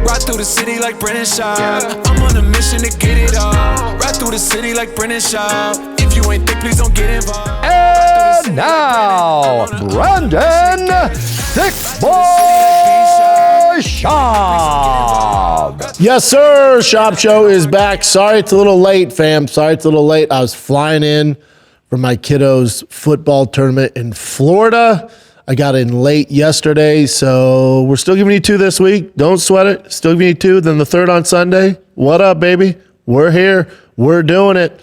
Ride through the city like Brennan Schaub. I'm on a mission to get it all. Ride through the city like Brennan Schaub. If you ain't thick, please don't get involved. And now, Brandon Thick Boy Schaub. Yes, sir. Schaub Show is back. Sorry it's a little late, fam. Sorry it's a little late. I was flying in for my kiddos' football tournament in Florida. I got in late yesterday, so we're still giving you two this week. Don't sweat it. Still giving you two. Then the third on Sunday. What up, baby? We're here. We're doing it.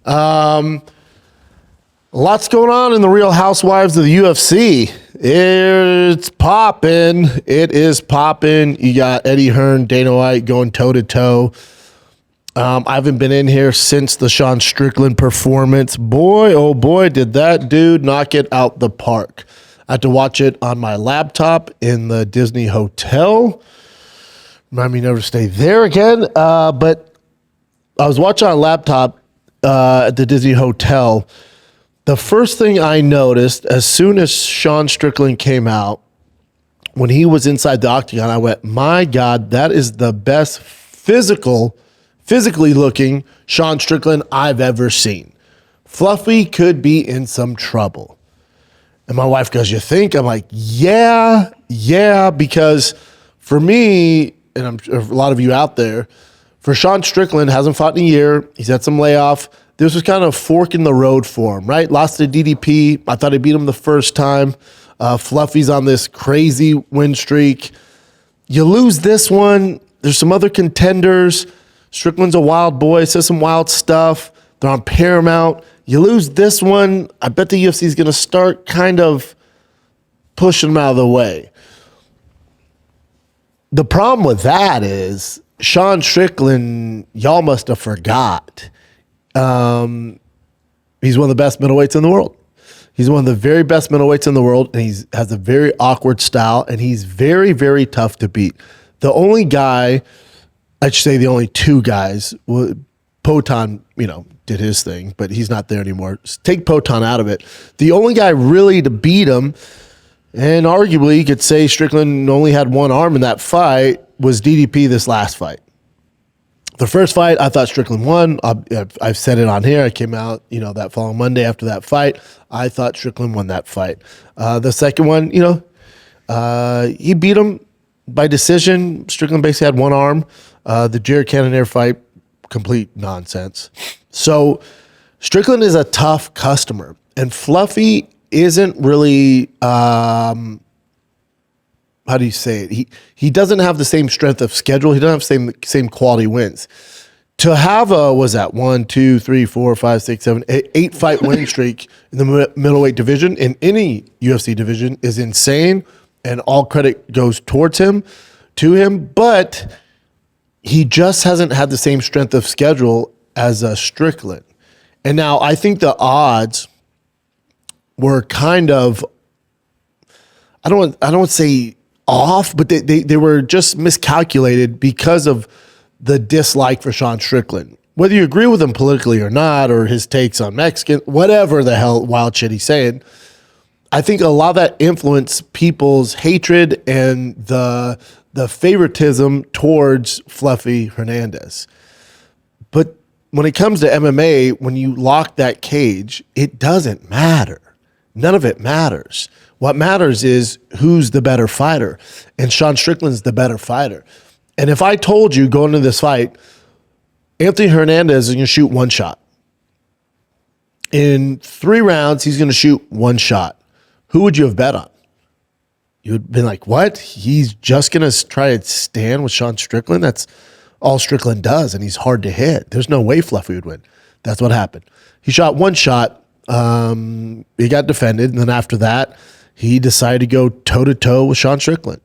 Lots going on in the Real Housewives of the UFC. It's popping. It is popping. You got Eddie Hearn, Dana White going toe-to-toe. I haven't been in here since the Sean Strickland performance. Boy, oh boy, did that dude knock it out the park. I had to watch it on my laptop in the Disney hotel. Remind me never to stay there again. But I was watching on a laptop at the Disney hotel. The first thing I noticed as soon as Sean Strickland came out, when he was inside the octagon, I went, my God, that is the best physically looking Sean Strickland I've ever seen. Fluffy could be in some trouble. And my wife goes, you think? I'm like, yeah, because for me, and I'm sure a lot of you out there, for Sean Strickland, hasn't fought in a year. He's had some layoff. This was kind of a fork in the road for him, right? Lost to DDP. I thought I beat him the first time. Fluffy's on this crazy win streak. You lose this one. There's some other contenders. Strickland's a wild boy, says some wild stuff. They're on Paramount. You lose this one, I bet the UFC is going to start kind of pushing him out of the way. The problem with that is Sean Strickland, y'all must have forgot. He's one of the best middleweights in the world. He's one of the very best middleweights in the world, and he has a very awkward style, and he's very, very tough to beat. The only guy, I should say the only two guys, Poton, did his thing, but he's not there anymore. Take Poton out of it. The only guy really to beat him, and arguably you could say Strickland only had one arm in that fight, was DDP this last fight. The first fight, I thought Strickland won. I've said it on here. I came out, that following Monday after that fight. I thought Strickland won that fight. The second one, he beat him by decision. Strickland basically had one arm. The Jared Cannonier fight, complete nonsense. So Strickland is a tough customer, and Fluffy isn't really, how do you say it? He doesn't have the same strength of schedule. He doesn't have the same quality wins. To have a, 8 fight winning streak in the middleweight division, in any UFC division, is insane, and all credit goes to him, but he just hasn't had the same strength of schedule as a Strickland. And now I think the odds were kind of, I don't want to say off, but they were just miscalculated because of the dislike for Sean Strickland. Whether you agree with him politically or not, or his takes on Mexican, whatever the hell wild shit he's saying, I think a lot of that influenced people's hatred and the favoritism towards Fluffy Hernandez. But when it comes to MMA, when you lock that cage, it doesn't matter. None of it matters. What matters is who's the better fighter. And Sean Strickland's the better fighter. And if I told you going into this fight, Anthony Hernandez is going to shoot one shot. In 3 rounds, he's going to shoot one shot. Who would you have bet on? You would have been like, what? He's just going to try to stand with Sean Strickland? That's all Strickland does, and he's hard to hit. There's no way Fluffy would win. That's what happened. He shot one shot. He got defended, and then after that, he decided to go toe-to-toe with Sean Strickland.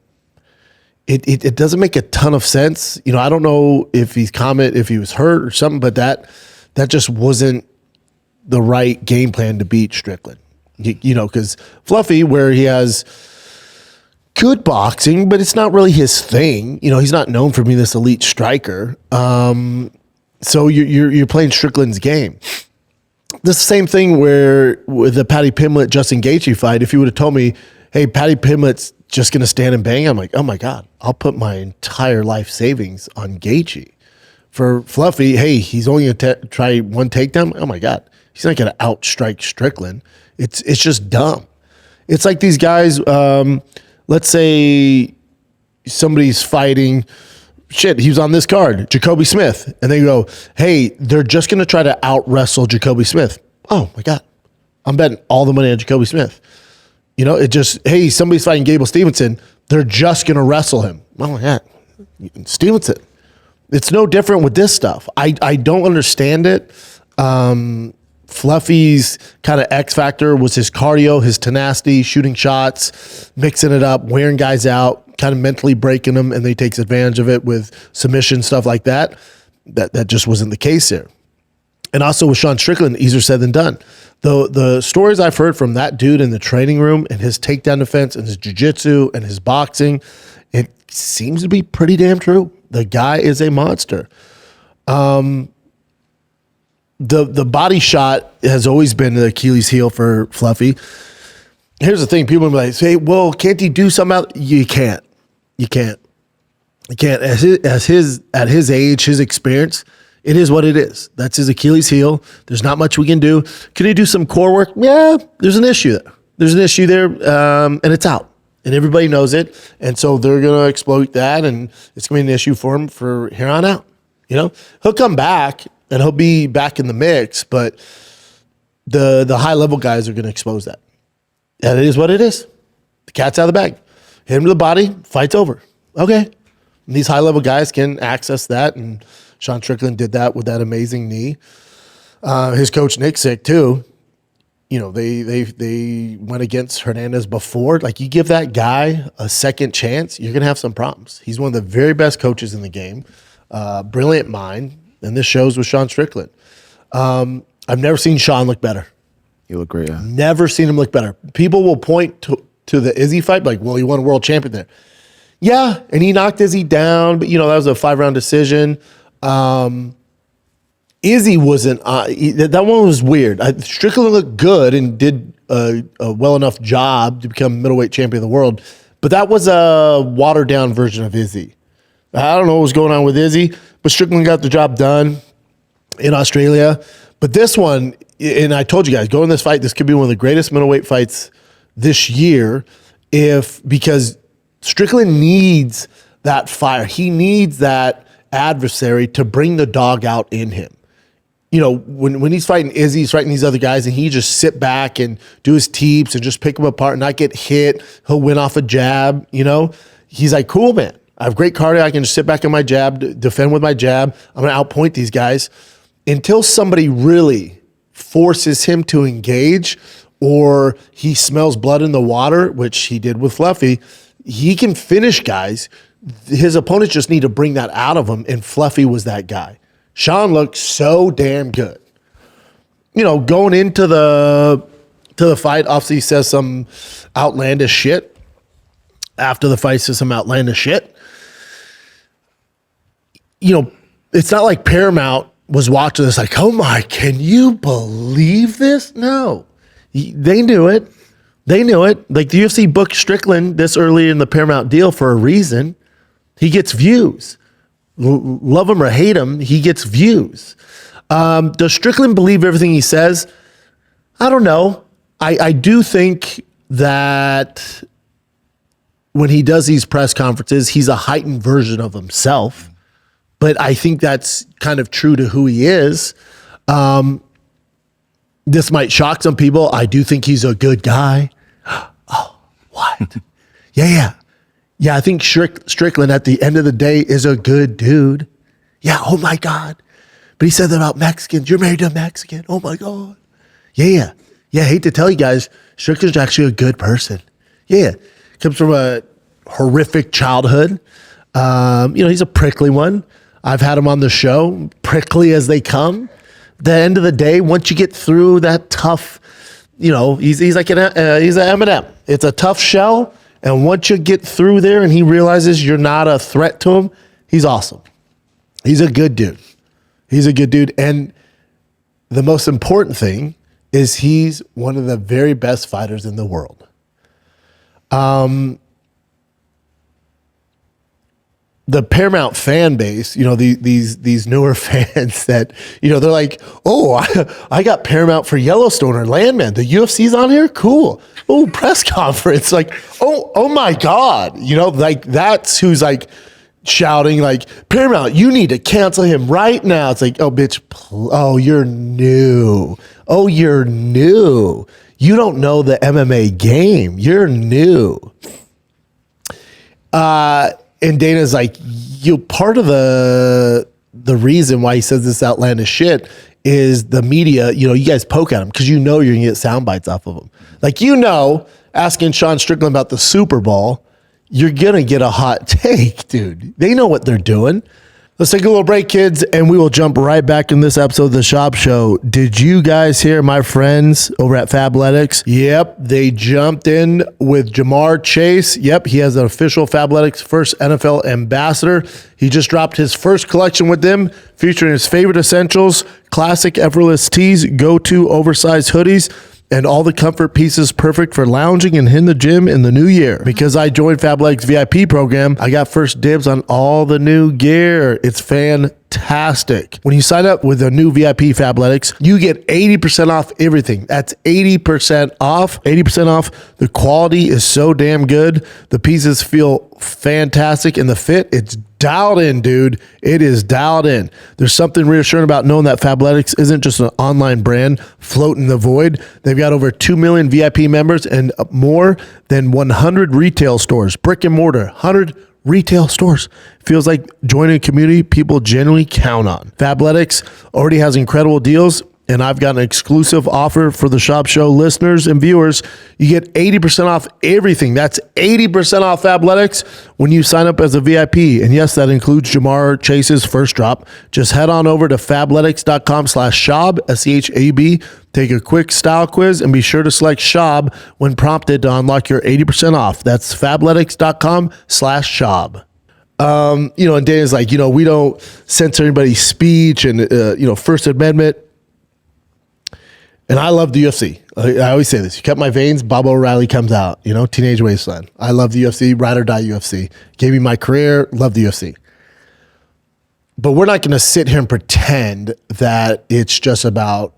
It doesn't make a ton of sense. I don't know if he was hurt or something, but that just wasn't the right game plan to beat Strickland. Because Fluffy, where he has good boxing, but it's not really his thing. He's not known for being this elite striker. So you're playing Strickland's game. The same thing where with the Paddy Pimblett Justin Gaethje fight, if you would have told me, hey, Paddy Pimblett's just going to stand and bang. I'm like, oh my God, I'll put my entire life savings on Gaethje. For Fluffy, hey, he's only going to try one takedown. Oh my God, he's not going to outstrike Strickland. It's just dumb. It's like these guys, let's say somebody's fighting, he was on this card, Jacoby Smith, and they go, hey, they're just going to try to out-wrestle Jacoby Smith. Oh my God, I'm betting all the money on Jacoby Smith. You know, it just, hey, somebody's fighting Gable Stevenson, they're just going to wrestle him. Oh my God, Stevenson. It's no different with this stuff. I don't understand it. Fluffy's kind of X factor was his cardio, his tenacity, shooting shots, mixing it up, wearing guys out, kind of mentally breaking them, and then he takes advantage of it with submission, stuff like that. That just wasn't the case there. And also with Sean Strickland, easier said than done. The stories I've heard from that dude in the training room and his takedown defense and his jiu-jitsu and his boxing, it seems to be pretty damn true. The guy is a monster. The body shot has always been the Achilles heel for Fluffy. Here's the thing. People will say, well, can't he do something else? You can't. You can't. At his age, his experience, it is what it is. That's his Achilles heel. There's not much we can do. Can he do some core work? Yeah, there's an issue there. And it's out. And everybody knows it. And so they're going to exploit that, and it's going to be an issue for him for here on out. You know, he'll come back, and he'll be back in the mix, but the high-level guys are going to expose that. And it is what it is. The cat's out of the bag. Hit him to the body, fight's over. Okay. And these high-level guys can access that, and Sean Strickland did that with that amazing knee. His coach, Thiccc, too. You know, they went against Hernandez before. Like, you give that guy a second chance, you're going to have some problems. He's one of the very best coaches in the game. Brilliant mind. And this shows with Sean Strickland. I've never seen Sean look better. You look great, yeah. Never seen him look better. People will point to the Izzy fight, like, well, he won a world champion there. Yeah, and he knocked Izzy down, but, you know, that was a 5-round decision. Izzy wasn't, that one was weird. Strickland looked good and did a well enough job to become middleweight champion of the world, but that was a watered down version of Izzy. I don't know what was going on with Izzy, but Strickland got the job done in Australia. But this one, and I told you guys, going this fight, this could be one of the greatest middleweight fights this year, because Strickland needs that fire. He needs that adversary to bring the dog out in him. You know, when he's fighting Izzy, he's fighting these other guys, and he just sit back and do his teeps and just pick them apart and not get hit. He'll win off a jab, you know. He's like, cool, man. I have great cardio. I can just sit back on my jab, defend with my jab. I'm going to outpoint these guys. Until somebody really forces him to engage, or he smells blood in the water, which he did with Fluffy, he can finish guys. His opponents just need to bring that out of him, and Fluffy was that guy. Sean looked so damn good. You know, going into the fight, obviously he says some outlandish shit. After the fight, says some outlandish shit. You know, it's not like Paramount was watching this like, oh my, can you believe this? No. They knew it. They knew it. Like, the UFC booked Strickland this early in the Paramount deal for a reason. He gets views. Love him or hate him, he gets views. Does Strickland believe everything he says? I don't know. I do think that when he does these press conferences, he's a heightened version of himself. But I think that's kind of true to who he is. This might shock some people. I do think he's a good guy. Oh, what? Yeah. Yeah, I think Strickland at the end of the day is a good dude. Yeah, oh my God. But he said that about Mexicans. You're married to a Mexican. Oh my God. Yeah. I hate to tell you guys, Strickland's actually a good person. Yeah. Comes from a horrific childhood. You know, he's a prickly one. I've had him on the show, prickly as they come. The end of the day, once you get through that tough, you know, he's like he's an M&M. It's a tough shell. And once you get through there and he realizes you're not a threat to him, he's awesome. He's a good dude. He's a good dude. And the most important thing is he's one of the very best fighters in the world. the Paramount fan base, these newer fans that, they're like, oh, I got Paramount for Yellowstone or Landman. The UFC's on here? Cool. Oh, press conference. Like, oh my God. Like that's who's like shouting like, Paramount, you need to cancel him right now. It's like, oh, bitch. Oh, you're new. Oh, you're new. You don't know the MMA game. You're new. And Dana's like, part of the reason why he says this outlandish shit is the media, you guys poke at him because you're going to get sound bites off of him. Like, asking Sean Strickland about the Super Bowl, you're going to get a hot take, dude. They know what they're doing. Let's take a little break, kids, and we will jump right back in this episode of the Schaub Show. Did you guys hear my friends over at Fabletics? Yep, they jumped in with Jamar Chase. Yep, he has an official Fabletics first NFL ambassador. He just dropped his first collection with them, featuring his favorite essentials, classic effortless tees, go-to oversized hoodies, and all the comfort pieces perfect for lounging and in the gym in the new year. Because I joined Fabletics VIP program, I got first dibs on all the new gear. It's fantastic. When you sign up with a new VIP Fabletics, you get 80% off everything. That's 80% off. 80% off. The quality is so damn good. The pieces feel fantastic, and the fit, it's dialed in, dude. It is dialed in. There's something reassuring about knowing that Fabletics isn't just an online brand floating the void. They've got over 2 million VIP members and more than 100 retail stores, brick and mortar, 100 retail stores. Feels like joining a community people genuinely count on. Fabletics already has incredible deals, and I've got an exclusive offer for the Schaub Show listeners and viewers. You get 80% off everything. That's 80% off Fabletics when you sign up as a VIP. And yes, that includes Jamar Chase's first drop. Just head on over to fabletics.com/Schaub, SCHAB. Take a quick style quiz and be sure to select Schaub when prompted to unlock your 80% off. That's fabletics.com/Schaub. And Dana's like, we don't censor anybody's speech and, First Amendment. And I love the UFC. I always say this. You cut my veins, Bob O'Reilly comes out. Teenage Wasteland. I love the UFC. Ride or die UFC. Gave me my career. Love the UFC. But we're not going to sit here and pretend that it's just about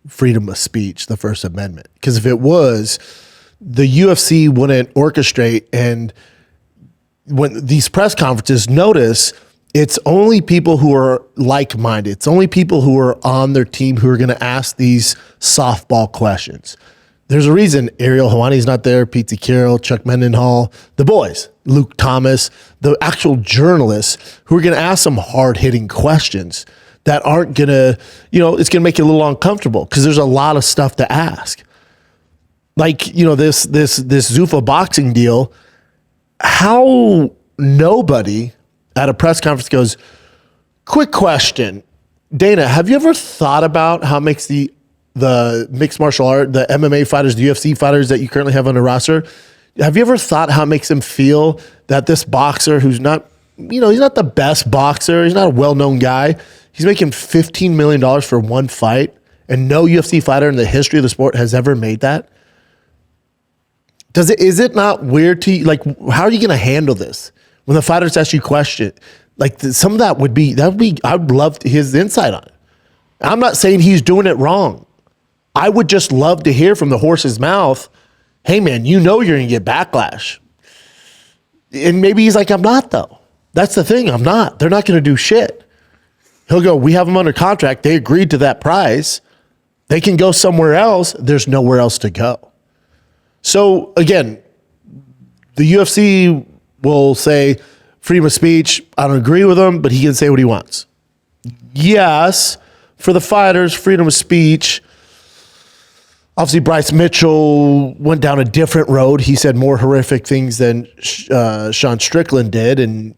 freedom of speech, the First Amendment. Because if it was, the UFC wouldn't orchestrate. And when these press conferences, notice it's only people who are like-minded. It's only people who are on their team who are going to ask these softball questions. There's a reason Ariel Helwani's not there, Pete Carroll, Chuck Mendenhall, the boys, Luke Thomas, the actual journalists who are going to ask some hard-hitting questions that aren't going to, it's going to make you a little uncomfortable because there's a lot of stuff to ask. Like, this Zuffa boxing deal, how nobody at a press conference goes, quick question, Dana, have you ever thought about how it makes the mixed martial art, the MMA fighters, the UFC fighters that you currently have on the roster, have you ever thought how it makes them feel that this boxer who's not, he's not the best boxer, he's not a well-known guy, he's making $15 million for one fight, and no UFC fighter in the history of the sport has ever made that? Is it not weird to you? Like, how are you going to handle this? When the fighters ask you questions, like some of that would be, I'd love his insight on it. I'm not saying he's doing it wrong. I would just love to hear from the horse's mouth, hey man, you're going to get backlash. And maybe he's like, I'm not though. That's the thing, I'm not. They're not going to do shit. He'll go, we have them under contract. They agreed to that price. They can go somewhere else. There's nowhere else to go. So again, the UFC will say freedom of speech. I don't agree with him, but he can say what he wants. Yes, for the fighters, freedom of speech. Obviously, Bryce Mitchell went down a different road. He said more horrific things than Sean Strickland did, and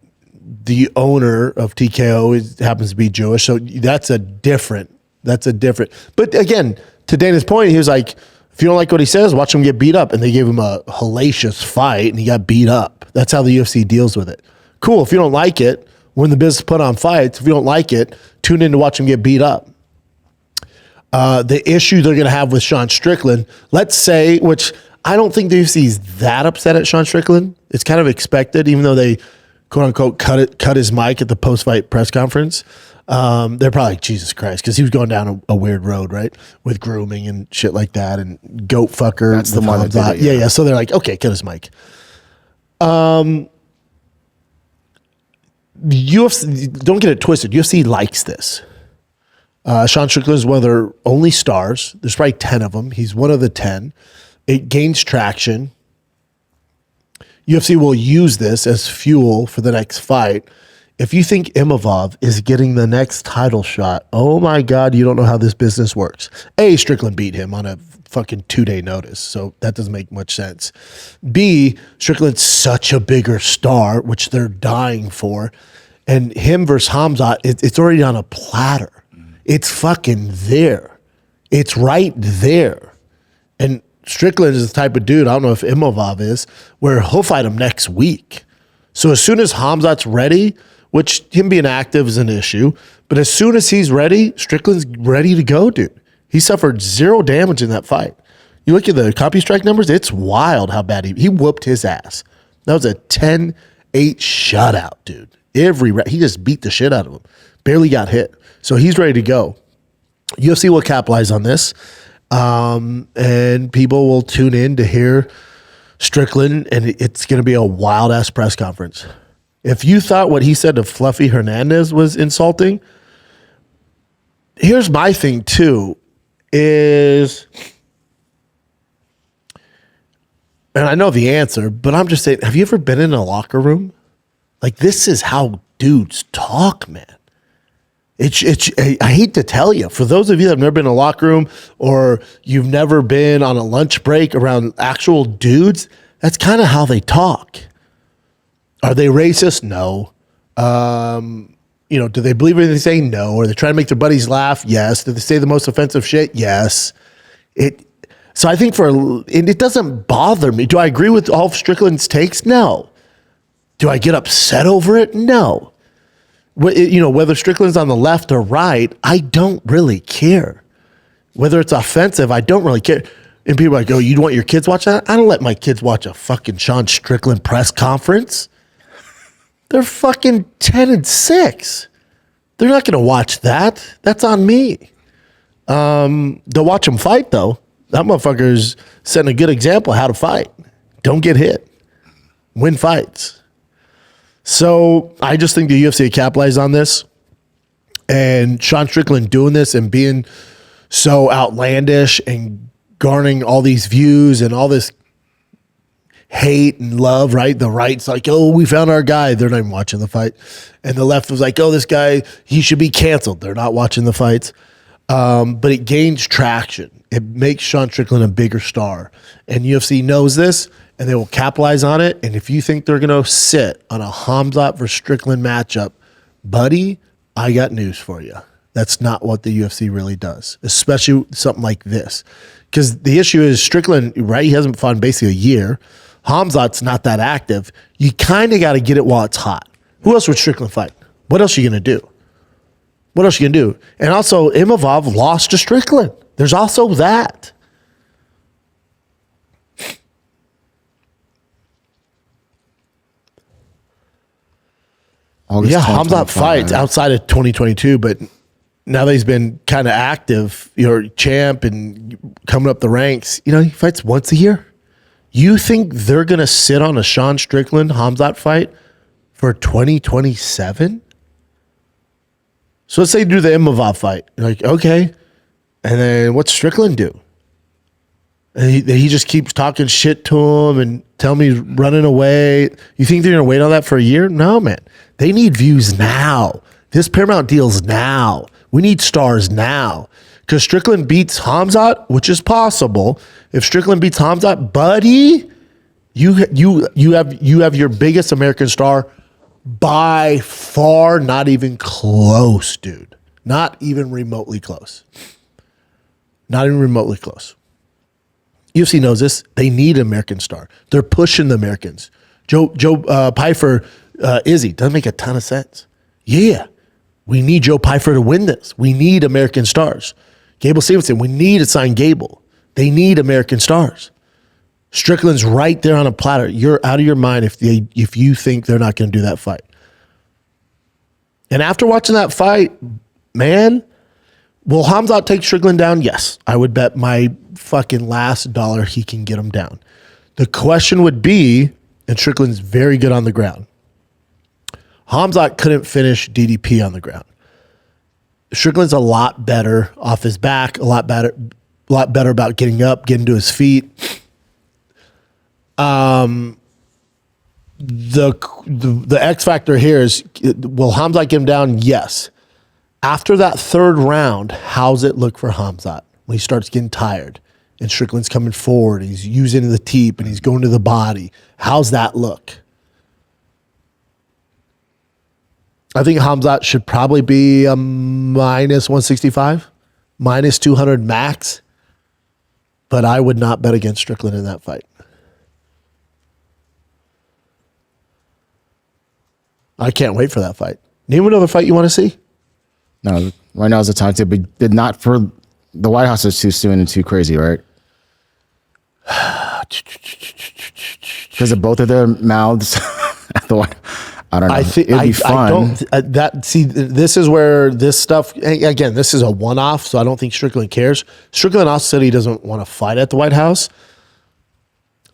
the owner of TKO happens to be Jewish, so that's a different. But again, to Dana's point, he was like, if you don't like what he says, watch him get beat up. And they gave him a hellacious fight, and he got beat up. That's how the UFC deals with it. Cool. If you don't like it, we're in the business put on fights. If you don't like it, tune in to watch him get beat up. The issue they're going to have with Sean Strickland, let's say, which I don't think the UFC is that upset at Sean Strickland. It's kind of expected, even though they quote unquote cut his mic at the post fight press conference. They're probably like, Jesus Christ, because he was going down a weird road, right, with grooming and shit like that, and goat fucker. That's the one that did it, yeah. So they're like, okay, cut his mic. UFC, don't get it twisted. UFC likes this. Sean Strickland is one of their only stars. There's probably 10 of them. He's one of the 10. It gains traction. UFC will use this as fuel for the next fight. If you think Imavov is getting the next title shot, oh my God, you don't know how this business works. A, Strickland beat him on a fucking 2-day notice, so that doesn't make much sense. B, Strickland's such a bigger star, which they're dying for. And him versus Khamzat, it's already on a platter. It's fucking there. It's right there. And Strickland is the type of dude, I don't know if Imavov is, where he'll fight him next week. So as soon as Khamzat's ready, which him being active is an issue, but as soon as he's ready, Strickland's ready to go, dude. He suffered 0 damage in that fight. You look at the copy strike numbers, it's wild how bad he whooped his ass. That was a 10-8 shutout, dude. He just beat the shit out of him. Barely got hit. So he's ready to go. UFC will capitalize on this. And people will tune in to hear Strickland, and it's going to be a wild-ass press conference. If you thought what he said to Fluffy Hernandez was insulting, here's my thing, too, is, and I know the answer, but I'm just saying, have you ever been in a locker room? Like, this is how dudes talk, man. I hate to tell you, for those of you that have never been in a locker room or you've never been on a lunch break around actual dudes, that's kind of how they talk. Are they racist? No. Do they believe everything they say? No. Are they trying to make their buddies laugh? Yes. Do they say the most offensive shit? Yes. So I think it doesn't bother me. Do I agree with all of Strickland's takes? No. Do I get upset over it? No. Whether Strickland's on the left or right, I don't really care. Whether it's offensive, I don't really care. And people are like, oh, you want your kids watch that? I don't let my kids watch a fucking Sean Strickland press conference. They're fucking 10 and 6. They're not going to watch that. That's on me. They'll watch him fight, though. That motherfucker's setting a good example of how to fight. Don't get hit. Win fights. So I just think the UFC capitalized on this, and Sean Strickland doing this and being so outlandish and garnering all these views and all this hate and love, right? The right's like, oh, we found our guy. They're not even watching the fight. And the left was like, oh, this guy, he should be canceled. They're not watching the fights. But it gains traction. It makes Sean Strickland a bigger star. And UFC knows this, and they will capitalize on it. And if you think they're going to sit on a Khamzat versus Strickland matchup, buddy, I got news for you. That's not what the UFC really does, especially something like this. Because the issue is Strickland, right? He hasn't fought in basically a year. Khamzat's not that active. You kind of got to get it while it's hot. Who else would Strickland fight? What else are you going to do? What else are you going to do? And also, Imavov lost to Strickland. There's also that. Khamzat fights outside of 2022, but now that he's been kind of active, champ and coming up the ranks, he fights once a year. You think they're going to sit on a Sean Strickland Khamzat fight for 2027? So let's say you do the Imavov fight. You're like, okay. And then what's Strickland do? And he just keeps talking shit to him and telling me he's running away. You think they're going to wait on that for a year? No, man. They need views now. This Paramount deal's now. We need stars now. Because Strickland beats Khamzat, which is possible. If Strickland beats Khamzat, buddy, you have your biggest American star by far, not even close, dude. Not even remotely close. Not even remotely close. UFC knows this. They need an American star. They're pushing the Americans. Joe Pyfer, Izzy, doesn't make a ton of sense. Yeah, we need Joe Pyfer to win this. We need American stars. Gable Stevenson, we need to sign Gable. They need American stars. Strickland's right there on a platter. You're out of your mind if you think they're not going to do that fight. And after watching that fight, man, will Khamzat take Strickland down? Yes. I would bet my fucking last dollar he can get him down. The question would be, and Strickland's very good on the ground. Khamzat couldn't finish DDP on the ground. Strickland's a lot better off his back, a lot better about getting up, getting to his feet. The X factor here is, will Khamzat get him down? Yes. After that third round, how's it look for Khamzat when he starts getting tired and Strickland's coming forward, he's using the teep and he's going to the body? How's that look? I think Khamzat should probably be a minus 165, minus 200 max, but I would not bet against Strickland in that fight. I can't wait for that fight. Name another fight you want to see. No, right now is the time to, but did not for the White House is too soon and too crazy, right? Because of both of their mouths at the White House. I don't know. It'd be fun. This is where this stuff, again, this is a one-off, so I don't think Strickland cares. Strickland also said he doesn't want to fight at the White House.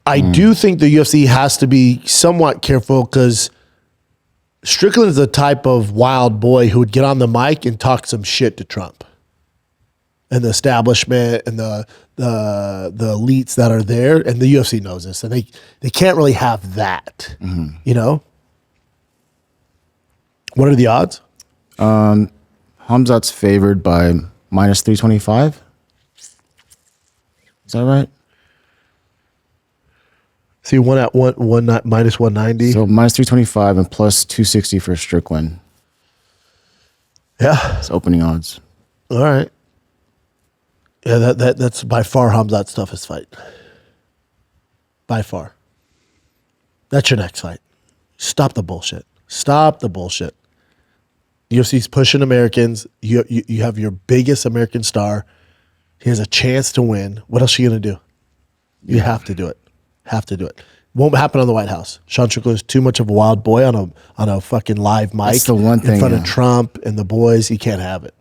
I do think the UFC has to be somewhat careful because Strickland is the type of wild boy who would get on the mic and talk some shit to Trump and the establishment and the elites that are there, and the UFC knows this, and they can't really have that, you know? What are the odds? Khamzat's favored by minus 325. Is that right? See, one at one minus 190. So minus 325 and plus 260 for Strickland. Yeah, It's opening odds. all right. Yeah, that's by far Khamzat's toughest fight. By far. That's your next fight. Stop the bullshit. Stop the bullshit. UFC's pushing Americans. You have your biggest American star. He has a chance to win. What else are you going to do? You have to do it. Have to do it. Won't happen on the White House. Sean Strickland is too much of a wild boy on a fucking live mic. That's the one thing, in front yeah. of Trump and the boys. He can't have it.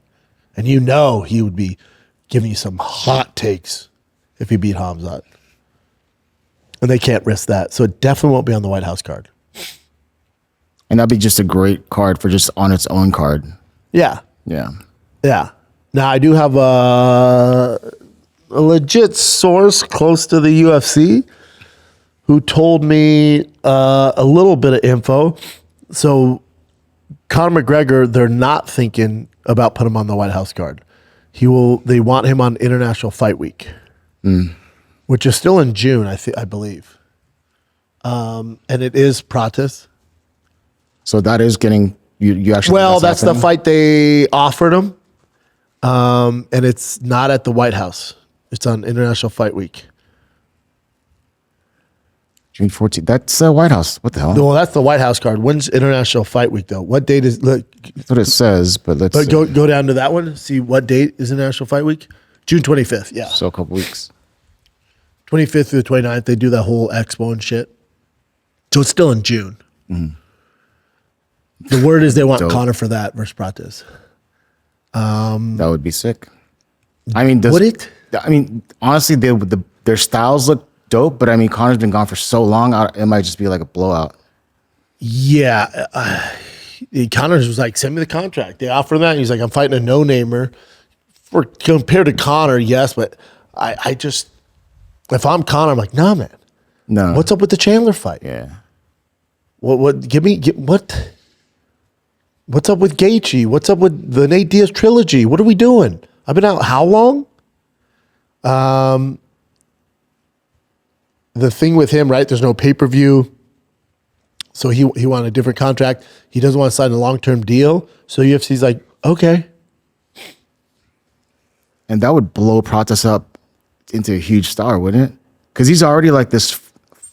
And you know he would be giving you some hot takes if he beat Khamzat. And they can't risk that. So it definitely won't be on the White House card. And that'd be just a great card for just on its own card. Yeah. Yeah. Yeah. Now, I do have a legit source close to the UFC who told me a little bit of info. So, Conor McGregor, they're not thinking about putting him on the White House card. They want him on International Fight Week, which is still in June, I believe. And it is Pratis. So that is getting you actually. Well, that's the fight they offered him, and it's not at the White House. It's on International Fight Week. June 14th. That's the White House. What the hell? Well, that's the White House card. When's International Fight Week though? What date is? Look, That's what it says, but let's but see. go down to that one. See what date is International Fight Week? June 25th. Yeah, So a couple weeks. 25th through the 29th. They do that whole expo and shit. So it's still in June. The word is they want Dope. Conor for that versus Pratis. That would be sick. I mean, Would it? I mean, honestly, their styles look dope, but I mean, Conor's been gone for so long, it might just be like a blowout. Yeah. Conor was like, send me the contract. They offered that. He's like, I'm fighting a no-namer. For compared to Conor, yes, but I just, if I'm Conor, I'm like, nah, man. No. What's up with the Chandler fight? Yeah. What's up with Gaethje? What's up with the Nate Diaz trilogy? What are we doing? I've been out how long? The thing with him, right? There's no pay-per-view. So he wanted a different contract. He doesn't want to sign a long-term deal. So UFC's like, okay. And that would blow Pratis up into a huge star, wouldn't it? Because he's already like this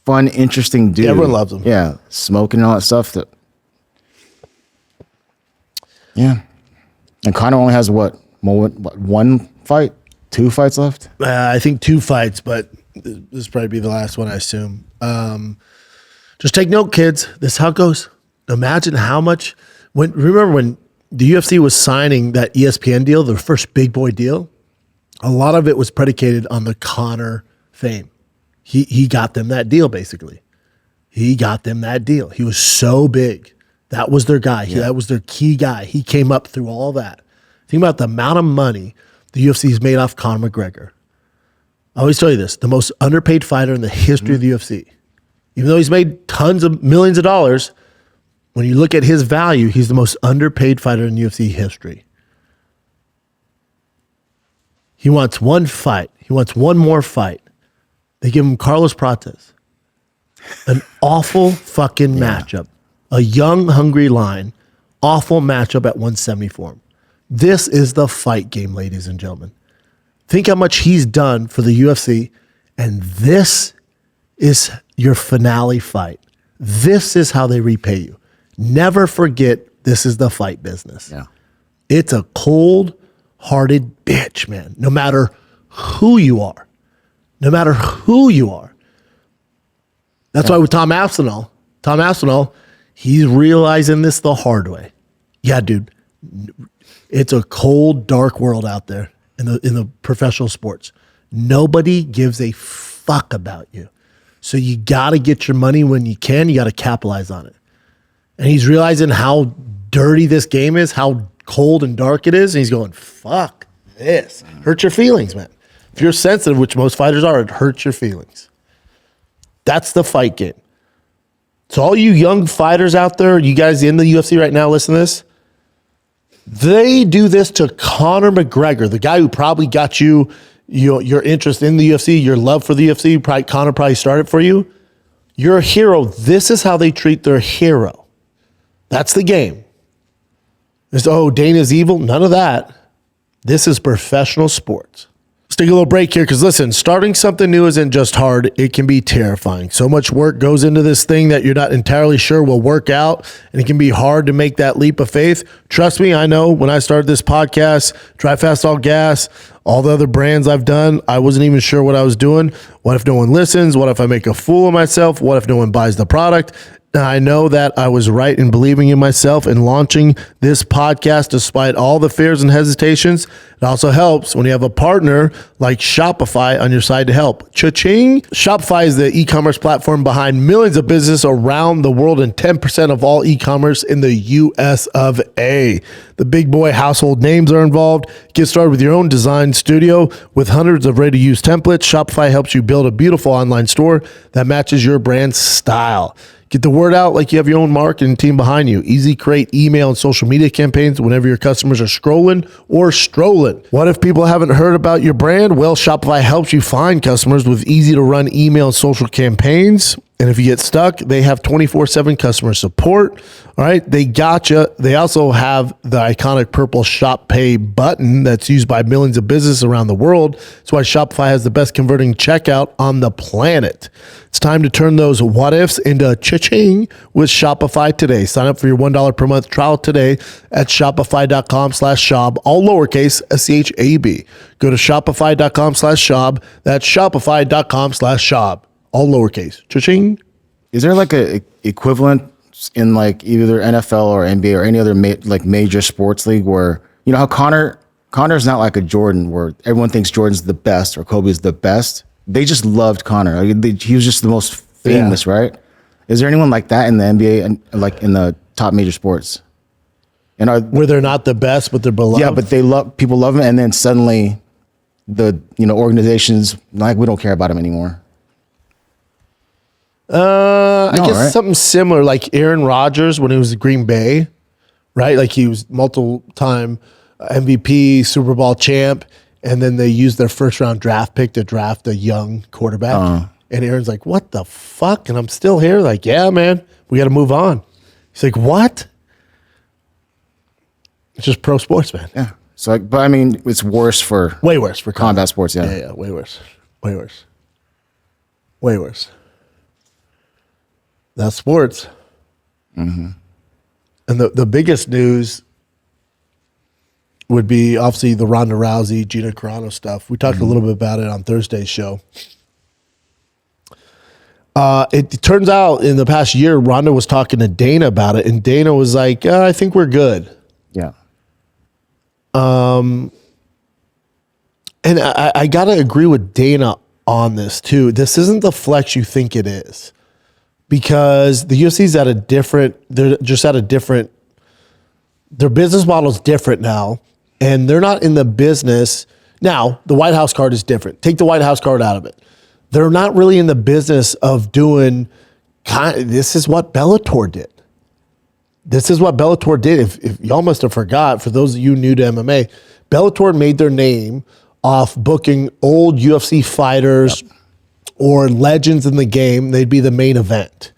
fun, interesting dude. Everyone loves him. Yeah, smoking and all that stuff. Yeah. And Conor only has what, one fight? 2 fights left? I think 2 fights, but This will probably be the last one, I assume. Just take note, kids. This is how it goes. Imagine how much. Remember when the UFC was signing that ESPN deal, the first big boy deal? A lot of it was predicated on the Conor fame. He got them that deal, basically. He got them that deal. He was so big. That was their guy. That was their key guy. He came up through all that. Think about the amount of money the UFC's made off Conor McGregor. I always tell you this, the most underpaid fighter in the history of the UFC. Even though he's made tons of millions of dollars, when you look at his value, he's the most underpaid fighter in UFC history. He wants one fight. He wants one more fight. They give him Carlos Prates. An awful fucking matchup. A young, hungry line. Awful matchup at 170 for him. This is the fight game, ladies and gentlemen. Think how much he's done for the UFC, and this is your finale fight. This is how they repay you. Never forget this is the fight business. Yeah. It's a cold-hearted bitch, man. No matter who you are. No matter who you are. That's why with Tom Aspinall, he's realizing this the hard way. Yeah, dude. It's a cold, dark world out there in the professional sports. Nobody gives a fuck about you. So you got to get your money when you can. You got to capitalize on it. And he's realizing how dirty this game is, how cold and dark it is. And he's going, fuck this. Hurt your feelings, man. If you're sensitive, which most fighters are, it hurts your feelings. That's the fight game. So all you young fighters out there, you guys in the UFC right now, listen to this. They do this to Conor McGregor, the guy who probably got you your interest in the UFC, your love for the UFC. Conor probably started for you. You're a hero. This is how they treat their hero. That's the game. It's, Dana's evil. None of that. This is professional sports. Let's take a little break here because listen, starting something new isn't just hard. It can be terrifying. So much work goes into this thing that you're not entirely sure will work out, and it can be hard to make that leap of faith. Trust me, I know when I started this podcast, Try Fast All Gas, all the other brands I've done, I wasn't even sure what I was doing. What if no one listens? What if I make a fool of myself? What if no one buys the product? And I know that I was right in believing in myself and launching this podcast despite all the fears and hesitations. It also helps when you have a partner like Shopify on your side to help. Cha-ching! Shopify is the e-commerce platform behind millions of businesses around the world and 10% of all e-commerce in the US of A. The big boy household names are involved. Get started with your own design studio with hundreds of ready-to-use templates. Shopify helps you build a beautiful online store that matches your brand's style. Get the word out like you have your own marketing team behind you. Easy create email and social media campaigns whenever your customers are scrolling or strolling. What if people haven't heard about your brand? Well, Shopify helps you find customers with easy to run email and social campaigns. And if you get stuck, they have 24/7 customer support. All right, they gotcha. They also have the iconic purple Shop Pay button that's used by millions of businesses around the world. That's why Shopify has the best converting checkout on the planet. It's time to turn those what ifs into cha-ching with Shopify today. Sign up for your $1 per month trial today at shopify.com/Schaub, all lowercase SCHAB. Go to shopify.com/Schaub. That's shopify.com/Schaub. All lowercase. Cha-ching. Is there like a equivalent in like either NFL or NBA or any other major sports league where, you know how Conor's not like a Jordan where everyone thinks Jordan's the best or Kobe's the best. They just loved Conor. He was just the most famous, right? Is there anyone like that in the NBA and like in the top major sports? And where they're not the best, but they're beloved. Yeah, but people love him, and then suddenly the organizations like we don't care about him anymore. I guess something similar, like Aaron Rodgers when he was at Green Bay, right? Like he was multiple-time MVP, Super Bowl champ, and then they used their first-round draft pick to draft a young quarterback. And Aaron's like, what the fuck? And I'm still here. Like, yeah, man, we got to move on. He's like, what? It's just pro sports, man. Yeah. So, but I mean, it's worse for... Way worse for combat sports, yeah. Yeah, way worse. Way worse. Way worse. That's sports. Mm-hmm. And the biggest news would be obviously the Ronda Rousey, Gina Carano stuff. We talked a little bit about it on Thursday's show. It turns out in the past year, Ronda was talking to Dana about it, and Dana was like, I think we're good. Yeah. And I got to agree with Dana on this too. This isn't the flex you think it is, because the UFC's their business model is different now, and they're not in the business. Now, the White House card is different. Take the White House card out of it. They're not really in the business of doing this is what Bellator did. This is what Bellator did. If y'all must have forgot, for those of you new to MMA, Bellator made their name off booking old UFC fighters or legends in the game. They'd be the main event.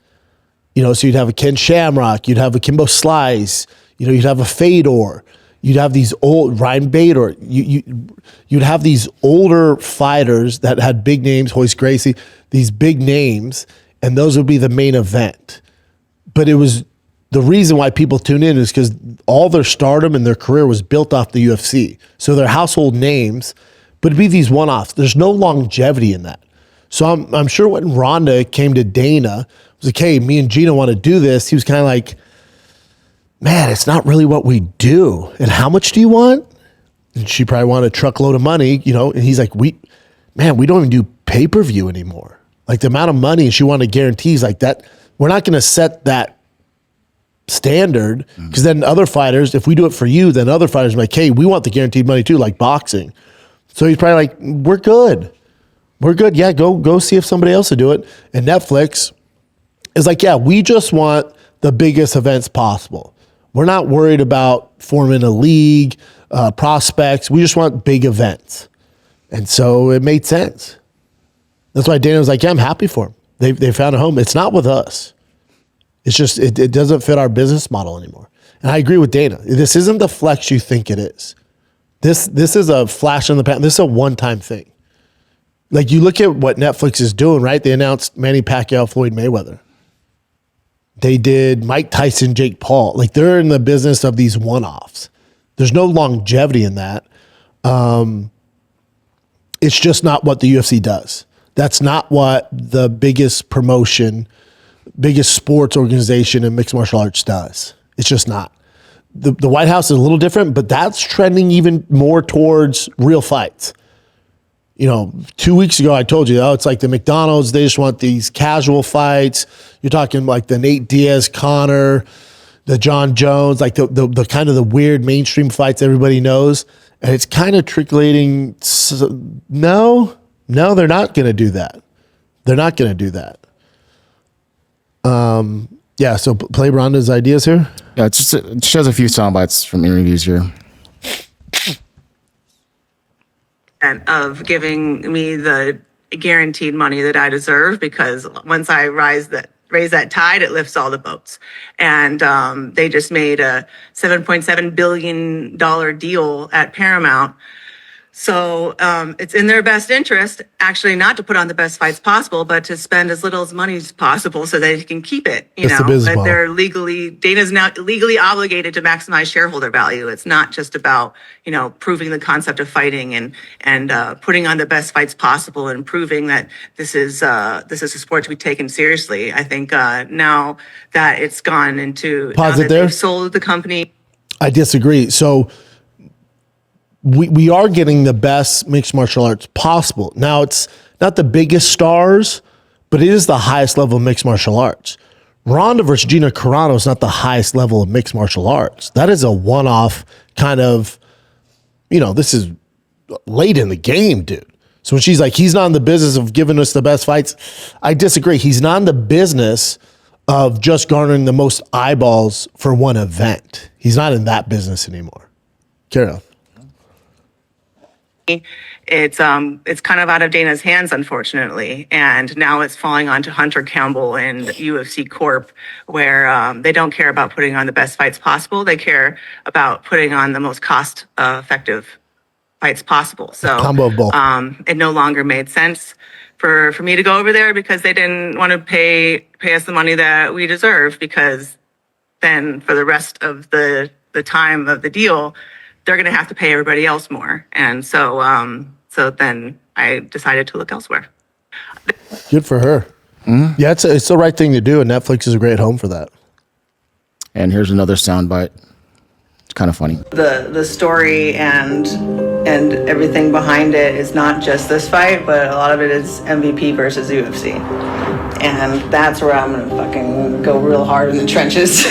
So you'd have a Ken Shamrock, you'd have a Kimbo Slice, you'd have a Fedor, you'd have these old Ryan Bader, you'd have these older fighters that had big names, Royce Gracie, these big names, and those would be the main event. But it was the reason why people tune in is because all their stardom and their career was built off the UFC. So they're household names, but it'd be these one-offs. There's no longevity in that. So I'm sure when Ronda came to Dana, it was like, hey, me and Gina want to do this. He was kind of like, man, it's not really what we do. And how much do you want? And she probably wanted a truckload of money, and he's like, we don't even do pay-per-view anymore. Like the amount of money, and she wanted guarantees like that. We're not going to set that standard, because then other fighters, if we do it for you, then other fighters are like, hey, we want the guaranteed money too, like boxing. So he's probably like, we're good. Yeah, go see if somebody else will do it. And Netflix is like, yeah, we just want the biggest events possible. We're not worried about forming a league, prospects. We just want big events. And so it made sense. That's why Dana was like, yeah, I'm happy for him. They found a home. It's not with us. It's just, it doesn't fit our business model anymore. And I agree with Dana. This isn't the flex you think it is. This is a flash in the pan. This is a one-time thing. Like, you look at what Netflix is doing, right? They announced Manny Pacquiao, Floyd Mayweather. They did Mike Tyson, Jake Paul. Like, they're in the business of these one-offs. There's no longevity in that. It's just not what the UFC does. That's not what the biggest promotion, biggest sports organization in mixed martial arts does. It's just not. The White House is a little different, but that's trending even more towards real fights. 2 weeks ago, I told you, it's like the McDonald's, they just want these casual fights. You're talking like the Nate Diaz, Conor, the John Jones, like the kind of the weird mainstream fights everybody knows. And it's kind of trickling. No, they're not going to do that. They're not going to do that. Yeah, so play Ronda's ideas here. Yeah, it shows a few sound bites from interviews here. Of giving me the guaranteed money that I deserve, because once I raise that tide, it lifts all the boats. And they just made a $7.7 billion deal at Paramount. So it's in their best interest, actually, not to put on the best fights possible, but to spend as little as money as possible so they can keep it. But Dana's now legally obligated to maximize shareholder value. It's not just about proving the concept of fighting and putting on the best fights possible and proving that this is a sport to be taken seriously. I think now that it's gone into pause it there. They've sold the company. I disagree. So we are getting the best mixed martial arts possible. Now, it's not the biggest stars, but it is the highest level of mixed martial arts. Ronda versus Gina Carano is not the highest level of mixed martial arts. That is a one-off kind of, this is late in the game, dude. So when she's like, he's not in the business of giving us the best fights, I disagree. He's not in the business of just garnering the most eyeballs for one event. He's not in that business anymore. Carry on. It's kind of out of Dana's hands, unfortunately, and now it's falling onto Hunter Campbell and UFC Corp, where they don't care about putting on the best fights possible. They care about putting on the most cost-effective fights possible. So combo of both. It no longer made sense for me to go over there, because they didn't want to pay us the money that we deserve, because then for the rest of the time of the deal, they're going to have to pay everybody else more. And so then I decided to look elsewhere. Good for her. Yeah, it's the right thing to do, and Netflix is a great home for that. And here's another soundbite. It's kind of funny. The story and everything behind it is not just this fight, but a lot of it is MVP versus UFC. And that's where I'm gonna fucking go real hard in the trenches.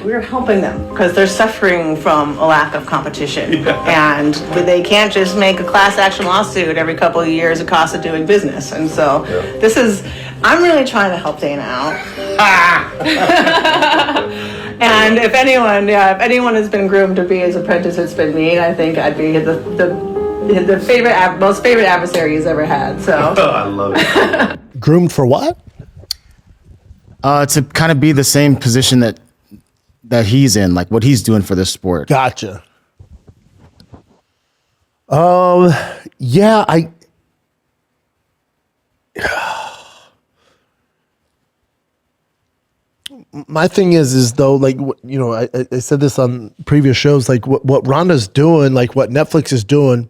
We're helping them because they're suffering from a lack of competition. And they can't just make a class action lawsuit every couple of years at cost of doing business. And so I'm really trying to help Dana out. And if anyone has been groomed to be his apprentice, it's been me. I think I'd be the most favorite adversary he's ever had. So I love it. Groomed for what? To kind of be the same position that he's in, like what he's doing for this sport. Gotcha. Yeah, my thing is though, like, you know, I said this on previous shows, like what Ronda's doing, like what Netflix is doing,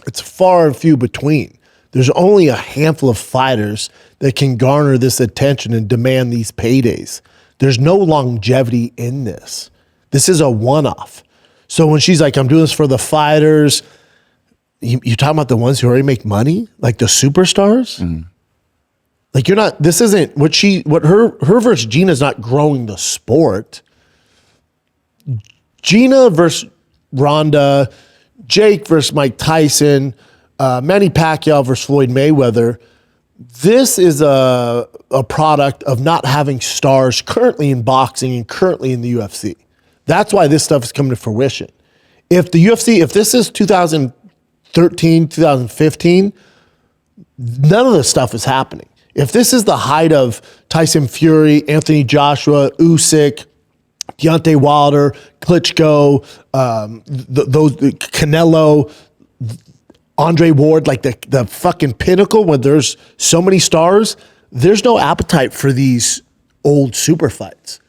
it's far and few between. There's only a handful of fighters that can garner this attention and demand these paydays. There's no longevity in this. This is a one-off. So when she's like, I'm doing this for the fighters, you're talking about the ones who already make money, like the superstars? Mm-hmm. Like this isn't what her versus Gina is not growing the sport. Gina versus Ronda, Jake versus Mike Tyson, Manny Pacquiao versus Floyd Mayweather. This is a product of not having stars currently in boxing and currently in the UFC. That's why this stuff is coming to fruition. If this is 2013, 2015, none of this stuff is happening. If this is the height of Tyson Fury, Anthony Joshua, Usyk, Deontay Wilder, Klitschko, those Canelo, Andre Ward, like the fucking pinnacle when there's so many stars, there's no appetite for these old super fights.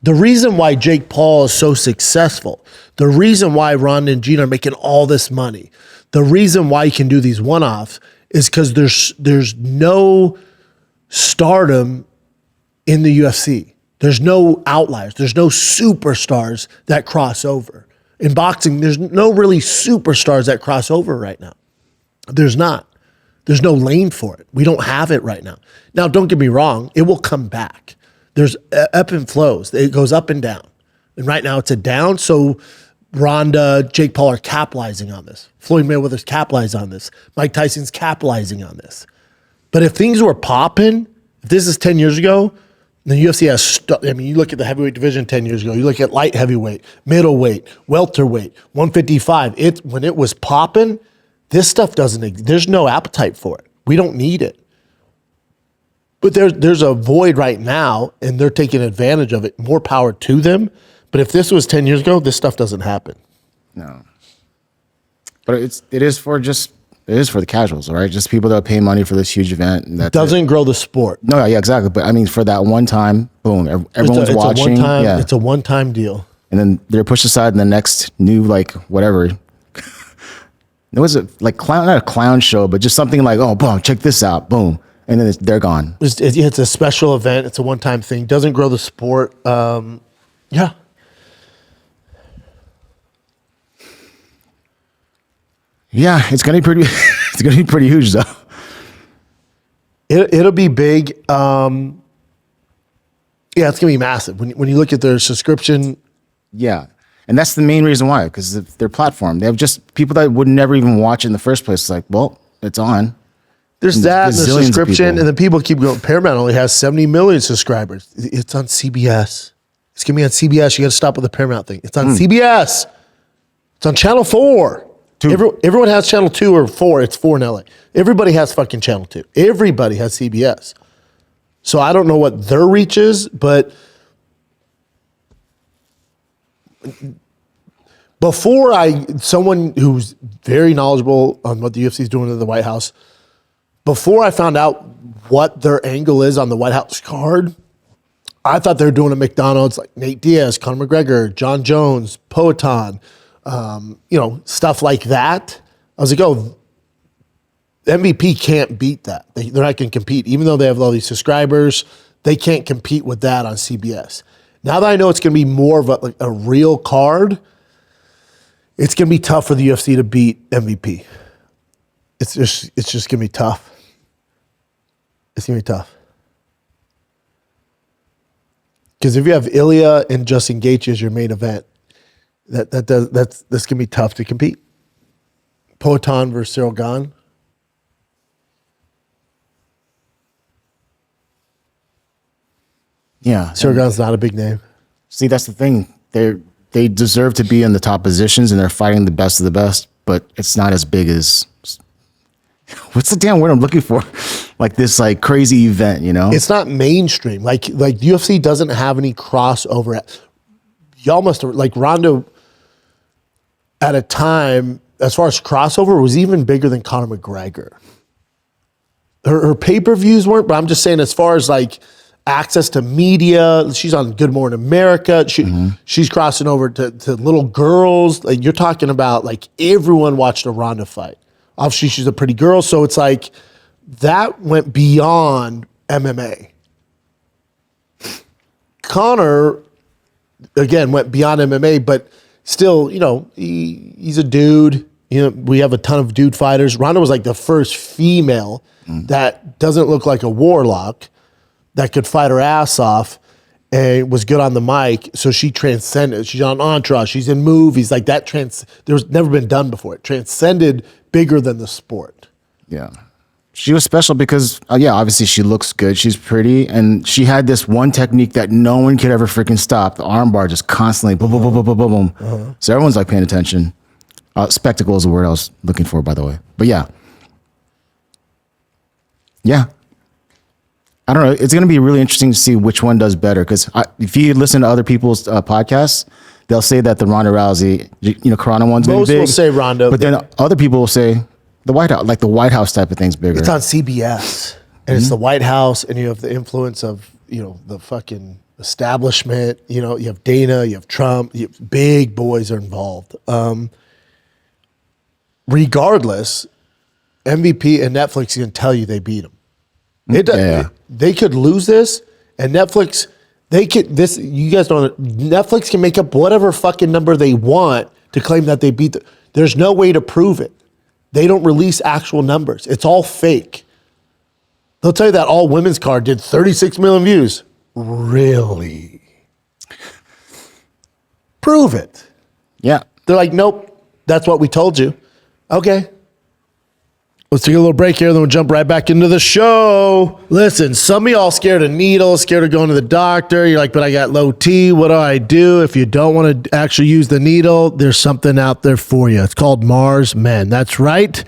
The reason why Jake Paul is so successful, the reason why Ronda and Gina are making all this money, the reason why you can do these one-offs is because there's no stardom in the UFC. There's no outliers. There's no superstars that cross over. In boxing, there's no really superstars that cross over right now. There's not. There's no lane for it. We don't have it right now. Now, don't get me wrong. It will come back. There's ebb and flows. It goes up and down. And right now it's a down. So Ronda, Jake Paul are capitalizing on this. Floyd Mayweather's capitalizing on this. Mike Tyson's capitalizing on this. But if things were popping, if this is 10 years ago, the UFC has, you look at the heavyweight division 10 years ago, you look at light heavyweight, middleweight, welterweight, 155. When it was popping, this stuff there's no appetite for it. We don't need it. But there's a void right now, and they're taking advantage of it. More power to them. But if this was 10 years ago, this stuff doesn't happen. No. But it is for the casuals, all right? Just people that pay money for this huge event. And that doesn't grow the sport. No, yeah, exactly. But I mean, for that one time, boom, everyone's watching. It's a one-time deal. And then they're pushed aside in the next new, like, whatever. It was not a clown show, but just something like, oh, boom, check this out, boom. And then they're gone. It's a special event. It's a one-time thing. Doesn't grow the sport. Yeah. Yeah, it's gonna be pretty. It's gonna be pretty huge, though. It'll be big. Yeah, it's gonna be massive when you look at their subscription. Yeah, and that's the main reason why, because their platform. They have just people that would never even watch it in the first place. It's like, well, it's on. There's that, and the subscription, and then people keep going. Paramount only has 70 million subscribers. It's on CBS. It's gonna be on CBS. You got to stop with the Paramount thing. It's on CBS. It's on Channel 4. Everyone has Channel 2 or 4. It's 4 in LA. Everybody has fucking Channel 2. Everybody has CBS. So I don't know what their reach is, but someone who's very knowledgeable on what the UFC is doing to the White House, before I found out what their angle is on the White House card, I thought they were doing a McDonald's like Nate Diaz, Conor McGregor, John Jones, Poatan, stuff like that. I was like, oh, MVP can't beat that. They're not going to compete. Even though they have all these subscribers, they can't compete with that on CBS. Now that I know it's going to be more of a real card, it's going to be tough for the UFC to beat MVP. It's just going to be tough. It's going to be tough. Because if you have Ilya and Justin Gaethje as your main event, that's going to be tough to compete. Poatan versus Cyril Gane. Yeah. Cyril Gane's not a big name. See, that's the thing. They deserve to be in the top positions, and they're fighting the best of the best, but it's not as big as... What's the damn word I'm looking for? Like this like crazy event, you know? It's not mainstream. Like UFC doesn't have any crossover. Y'all must have, like Ronda at a time, as far as crossover, was even bigger than Conor McGregor. Her pay-per-views weren't, but I'm just saying as far as like access to media, she's on Good Morning America. She's crossing over to little girls. Like you're talking about like everyone watched a Ronda fight. Obviously, she's a pretty girl, so it's like that went beyond MMA. Conor, again, went beyond MMA, but still, you know, he's a dude. You know, we have a ton of dude fighters. Ronda was like the first female that doesn't look like a warlock that could fight her ass off and was good on the mic. So she transcended. She's on Entourage. She's in movies like that. There's never been done before. It transcended bigger than the sport. Yeah. She was special because, obviously she looks good. She's pretty. And she had this one technique that no one could ever freaking stop. The arm bar just constantly boom, boom, boom, boom, boom, boom. So everyone's like paying attention. Spectacle is the word I was looking for, by the way. But yeah. I don't know. It's going to be really interesting to see which one does better. Because if you listen to other people's podcasts, they'll say that the Ronda Rousey, Corona one's big. Most will say Ronda. But then other people will say the White House, like the White House type of thing's bigger. It's on CBS. And it's the White House, and you have the influence of, the fucking establishment. You have Dana, you have Trump, big boys are involved. Regardless, MVP and Netflix can tell you they beat them. They could lose this, and Netflix, you guys don't, Netflix can make up whatever fucking number they want to claim that they beat there's no way to prove it. They don't release actual numbers. It's all fake. They'll tell you that All Women's card did 36 million views. Really? Prove it. Yeah. They're like, nope, that's what we told you. Okay. Let's take a little break here, then we'll jump right back into the show. Listen, some of y'all scared of needles, scared of going to the doctor. You're like, but I got low T. What do I do? If you don't want to actually use the needle, there's something out there for you. It's called Mars Men. That's right.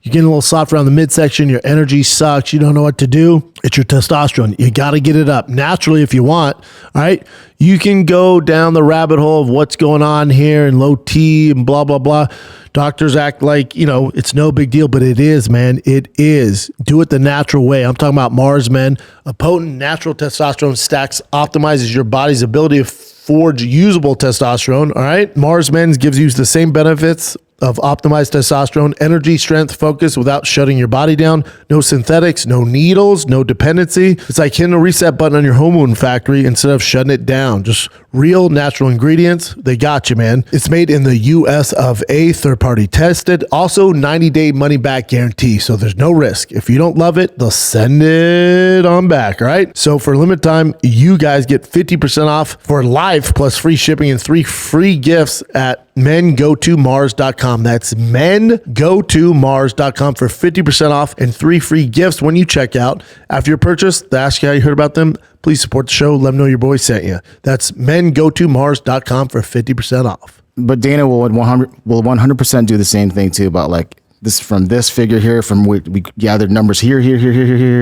You're getting a little soft around the midsection. Your energy sucks. You don't know what to do. It's your testosterone. You got to get it up naturally if you want. All right. You can go down the rabbit hole of what's going on here and low T and blah, blah, blah. Doctors act like, it's no big deal, but it is, man. It is. Do it the natural way. I'm talking about Mars Men. A potent natural testosterone stacks optimizes your body's ability to forge usable testosterone. All right. Mars Men gives you the same benefits of optimized testosterone, energy, strength, focus without shutting your body down. No synthetics, no needles, no dependency. It's like hitting a reset button on your hormone factory instead of shutting it down. Just real natural ingredients. They got you, man. It's made in the US of A, third party tested. Also 90-day money back guarantee. So there's no risk. If you don't love it, they'll send it on back. All right. So for a limited time, you guys get 50% off for life plus free shipping and 3 free gifts at mengotomars.com. That's mengotomars.com for 50% off and 3 free gifts when you check out. After your purchase, they ask you how you heard about them. Please support the show. Let them know your boy sent you. That's mengotomars.com for 50% off. But Dana will 100% do the same thing too about like this from this figure here, from we gathered numbers here,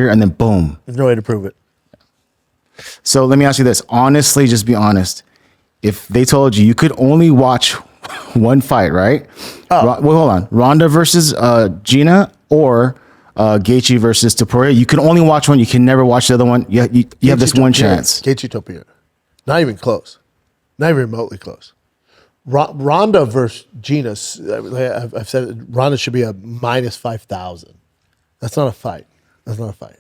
and then boom. There's no way to prove it. So let me ask you this. Honestly, just be honest. If they told you could only watch one fight, right? Well, hold on. Ronda versus Gina or Gaethje versus Topuria. You can only watch one. You can never watch the other one. You have this one chance. Gaethje Topuria. Not even close. Not even remotely close. Ronda versus Gina. I've said Ronda should be a minus 5,000. That's not a fight. That's not a fight.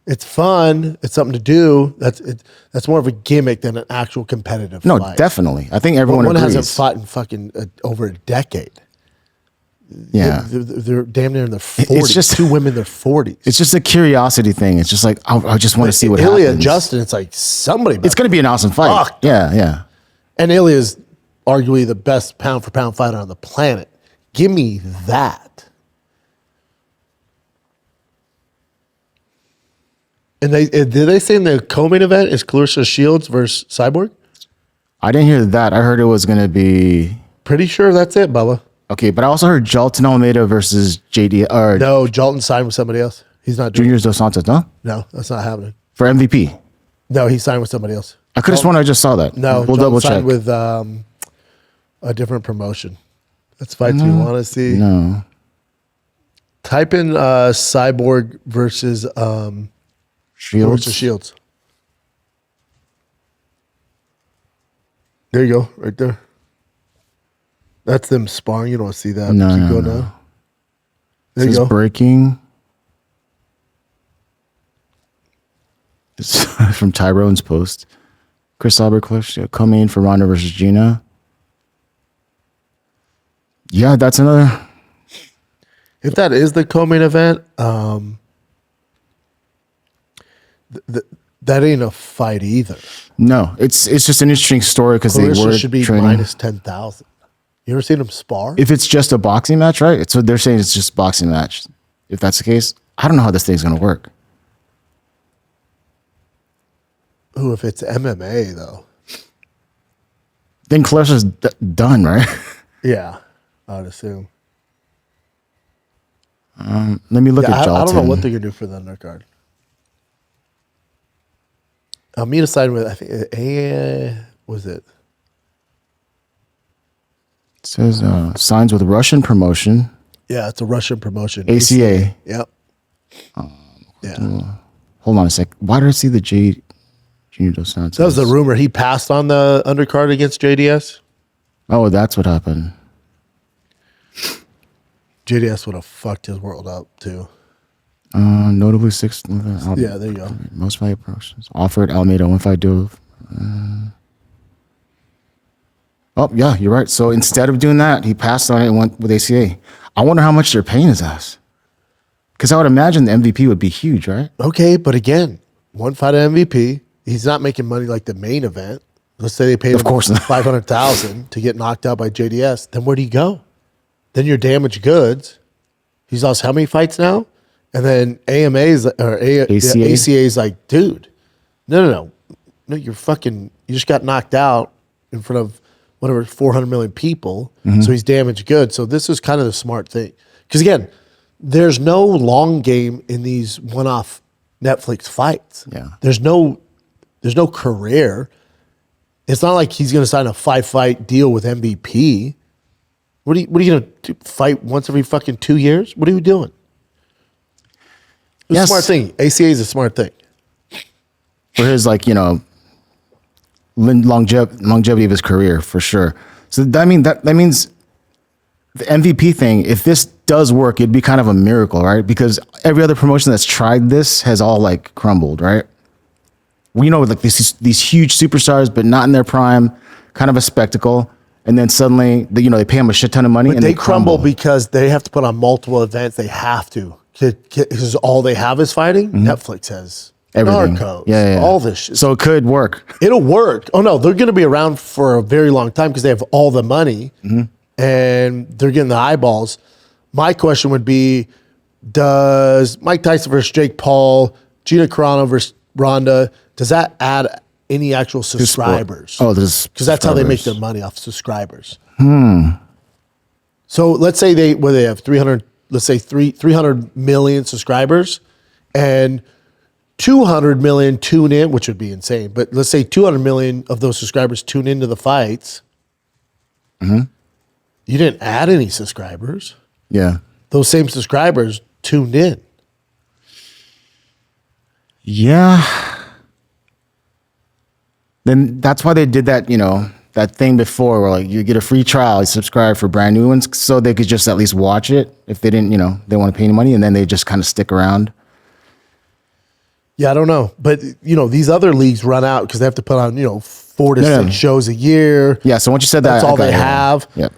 It's fun. It's something to do. That's more of a gimmick than an actual competitive No, fight. definitely. I think everyone One agrees. hasn't fought in fucking over a decade. Yeah. They're damn near in their 40s. It's just 2 women in their 40s. It's just a curiosity thing. It's just like I just want to see what Ilya happens. Justin, it's like somebody. It's going to be an awesome fight. Fuck. Yeah. And Ilya's arguably the best pound for pound fighter on the planet. Give me that. And did they say in the co-main event is Clarissa Shields versus Cyborg? I didn't hear that. I heard it was going to be Pretty sure that's it, Bubba. okay, but I also heard Jalton Almeida versus JD or No, Jalton signed with somebody else. He's not doing Juniors Dos Santos. No, No, that's not happening. for MVP. No, he signed with somebody else. I could have sworn I just saw that. No, we'll Jalton double check. signed with a different promotion. That's fights you want to see. No, Type in Cyborg versus Shields. Shields. There you go, right there. That's them sparring. You don't want to see that. No, Keep no, going no. now. There This you is go. breaking. It's from Tyrone's post. Chris Albercliff coming for Ronda versus Gina. Yeah, that's another. If that is the co-main event, that ain't a fight either. No, it's just an interesting story because they Clarissa were should be training. minus 10,000. You ever seen them spar? If it's just a boxing match, right? So they're saying it's just a boxing match. If that's the case, I don't know how this thing's gonna work. Ooh, if it's MMA though. Then Clarissa's done, right? Yeah, I would assume. Let me look Yeah, at Jalton. I don't know what they're gonna do for the undercard. Almeida signed with I think was it? It says signs with Russian promotion. Yeah, it's a Russian promotion. ACA. Yep. Yeah. Hold on a sec. Why did I see the Junior Dos Santos? That was the rumor. He passed on the undercard against JDS. Oh, that's what happened. JDS would have fucked his world up too. Notably six. Yeah, there you go. Most valuable promotions offered Almeida 1-5 deal. Oh yeah, you're right. So instead of doing that, he passed on it and went with ACA. I wonder how much they're paying his ass. Because I would imagine the MVP would be huge, right? Okay, but again, one fight at MVP. He's not making money like the main event. Let's say they paid Of him course not. $500,000 to get knocked out by JDS. Then where do you go? Then you're damaged goods. He's lost how many fights now? And then ACA is like, dude, no. You're fucking. You just got knocked out in front of whatever 400 million people. So he's damaged goods. So this is kind of the smart thing. Because again, there's no long game in these one-off Netflix fights. Yeah. There's no career. It's not like he's going to sign a 5-fight deal with MVP. What are you going to fight once every fucking 2 years? What are you doing? It's Yes. a smart thing. ACA is a smart thing. For his longevity of his career, for sure. So that means the MVP thing, if this does work, it'd be kind of a miracle, right? Because every other promotion that's tried this has all crumbled, right? We know these huge superstars, but not in their prime, kind of a spectacle. And then suddenly, they pay them a shit ton of money, But and they crumble because they have to put on multiple events. They have to. Because all they have is fighting. Netflix has everything. Narcos, Yeah. all this shit. So it could work. It'll work. Oh, no, they're going to be around for a very long time because they have all the money and they're getting the eyeballs. My question would be, does Mike Tyson versus Jake Paul, Gina Carano versus Ronda, does that add any actual subscribers? Oh, there's because that's how they make their money, off subscribers. So let's say they have 300, let's say 300 million subscribers and 200 million tune in, which would be insane. But let's say 200 million of those subscribers tune into the fights. You didn't add any subscribers. Yeah. Those same subscribers tuned in. Yeah. Then that's why they did that, that thing before where like you get a free trial, you subscribe for brand new ones, so they could just at least watch it if they didn't, they want to pay any money, and then they just kind of stick around. Yeah, I don't know, but these other leagues run out because they have to put on 4 to 6 shows a year. Yeah, so once you said that, that's all they have. Yep.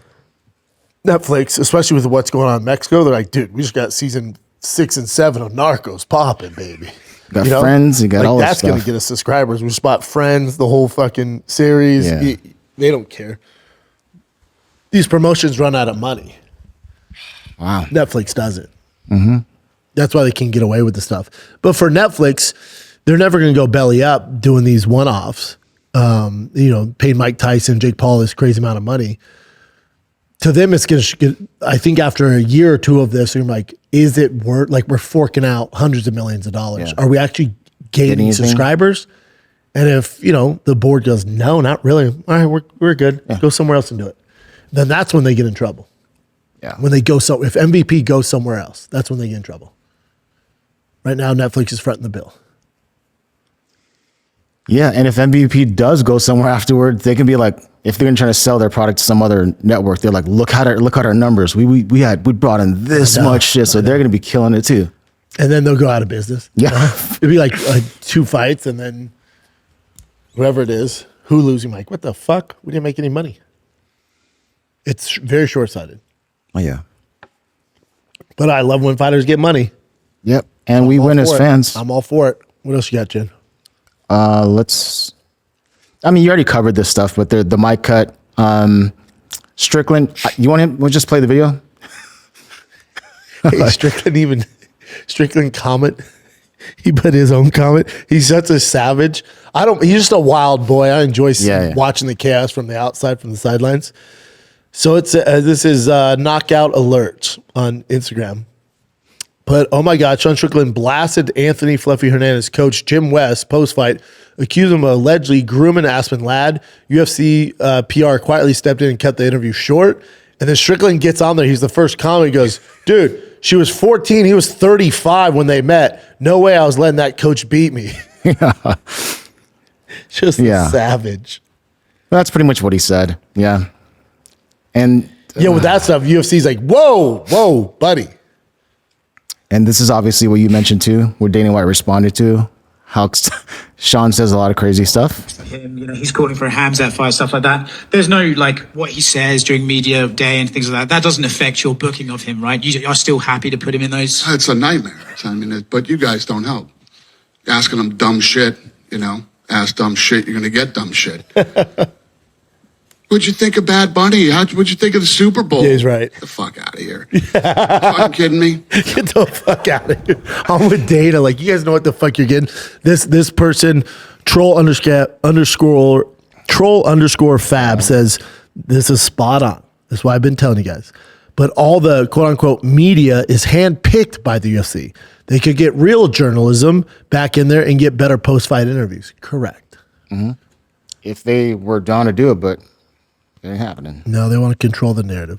Netflix, especially with what's going on in Mexico, they're like, dude, we just got season 6 and 7 of Narcos popping, baby. You got Friends, you got all that stuff. That's going to get us subscribers. We spot Friends, the whole fucking series. Yeah. They don't care. These promotions run out of money. Wow. Netflix doesn't. Mm-hmm. That's why they can get away with the stuff. But for Netflix, they're never going to go belly up doing these one-offs. Paying Mike Tyson, Jake Paul this crazy amount of money. To them, it's going to, I think after a year or two of this, you're like, is it worth, like we're forking out hundreds of millions of dollars. Yeah. Are we actually gaining subscribers? And if, the board goes, no, not really. All right, we're good. Yeah. Go somewhere else and do it. Then that's when they get in trouble. Yeah. When they go, if MVP goes somewhere else, that's when they get in trouble. Right now, Netflix is fronting the bill. Yeah, and if MVP does go somewhere afterward, they can be like, if they're going to try to sell their product to some other network, they're like, look at our numbers. We brought in this much shit, so they're going to be killing it too. And then they'll go out of business. Yeah, it'd be like 2 fights, and then whoever it is, Hulu's, you're like, what the fuck? We didn't make any money. It's very short-sighted. Oh yeah, but I love when fighters get money. Yep, and we win as fans. I'm all for it. What else you got, Jen? You already covered this stuff, but the mic cut. Strickland, you want him? We'll just play the video. Hey, Strickland comment. He put his own comment. He's such a savage. He's just a wild boy. I enjoy watching the chaos from the outside, from the sidelines. So this is Knockout Alert on Instagram. But, oh my God, Sean Strickland blasted Anthony Fluffy Hernandez coach Jim West post-fight, accused him of allegedly grooming Aspen Ladd. UFC PR quietly stepped in and cut the interview short. And then Strickland gets on there. He's the first comment. He goes, dude, she was 14. He was 35 when they met. No way I was letting that coach beat me. Just a savage. That's pretty much what he said. Yeah. And with that stuff, UFC's like, whoa, buddy. And this is obviously what you mentioned too, what Dana White responded to, how Sean says a lot of crazy stuff. He's calling for a Khamzat fight, stuff like that. There's no what he says during media day and things like that. That doesn't affect your booking of him, right? You are still happy to put him in those. It's a nightmare. But you guys don't help. Asking him dumb shit, ask dumb shit, you're gonna get dumb shit. What'd you think of Bad Bunny? What'd you think of the Super Bowl? Yeah, he's right. Get the fuck out of here. Fucking kidding me? Get the fuck out of here. I'm with Dana. Like, you guys know what the fuck you're getting. This person, troll underscore fab says, this is spot on. That's why I've been telling you guys. But all the quote unquote media is handpicked by the UFC. They could get real journalism back in there and get better post-fight interviews. Correct. Mm-hmm. If they were down to do it, but it ain't happening. No, they want to control the narrative.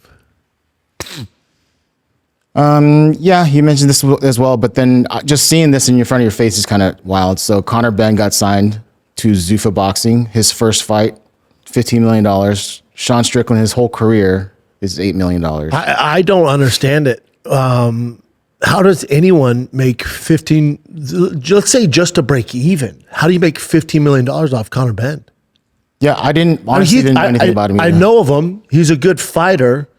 Yeah, you mentioned this as well, but then just seeing this in front of your face is kind of wild. So Conor Ben got signed to Zuffa Boxing. His first fight, $15 million. Sean Strickland, his whole career is $8 million. I don't understand it. How does anyone make 15? Let's say just to break even. How do you make $15 million off Conor Ben? Yeah, I didn't know anything about him either. I know of him. He's a good fighter.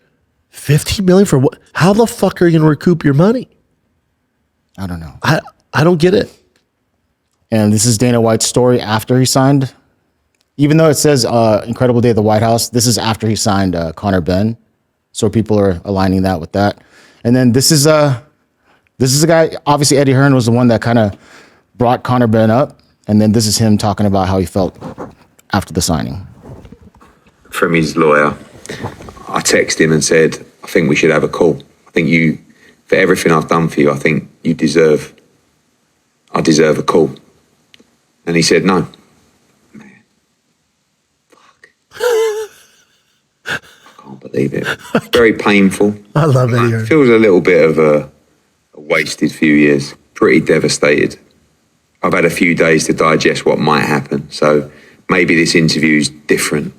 $15 million for what? How the fuck are you going to recoup your money? I don't know. I don't get it. And this is Dana White's story after he signed. Even though it says incredible day at the White House, this is after he signed Conor Ben. So people are aligning that with that. And then this is a guy, obviously Eddie Hearn was the one that kind of brought Conor Ben up. And then this is him talking about how he felt after the signing. From his lawyer, I texted him and said, I think we should have a call. I think for everything I've done for you, I think I deserve a call. And he said, no. Man. Fuck. I can't believe it. Very painful. I love Eddie Hearn. Feels a little bit of a wasted few years. Pretty devastated. I've had a few days to digest what might happen. So maybe this interview is different.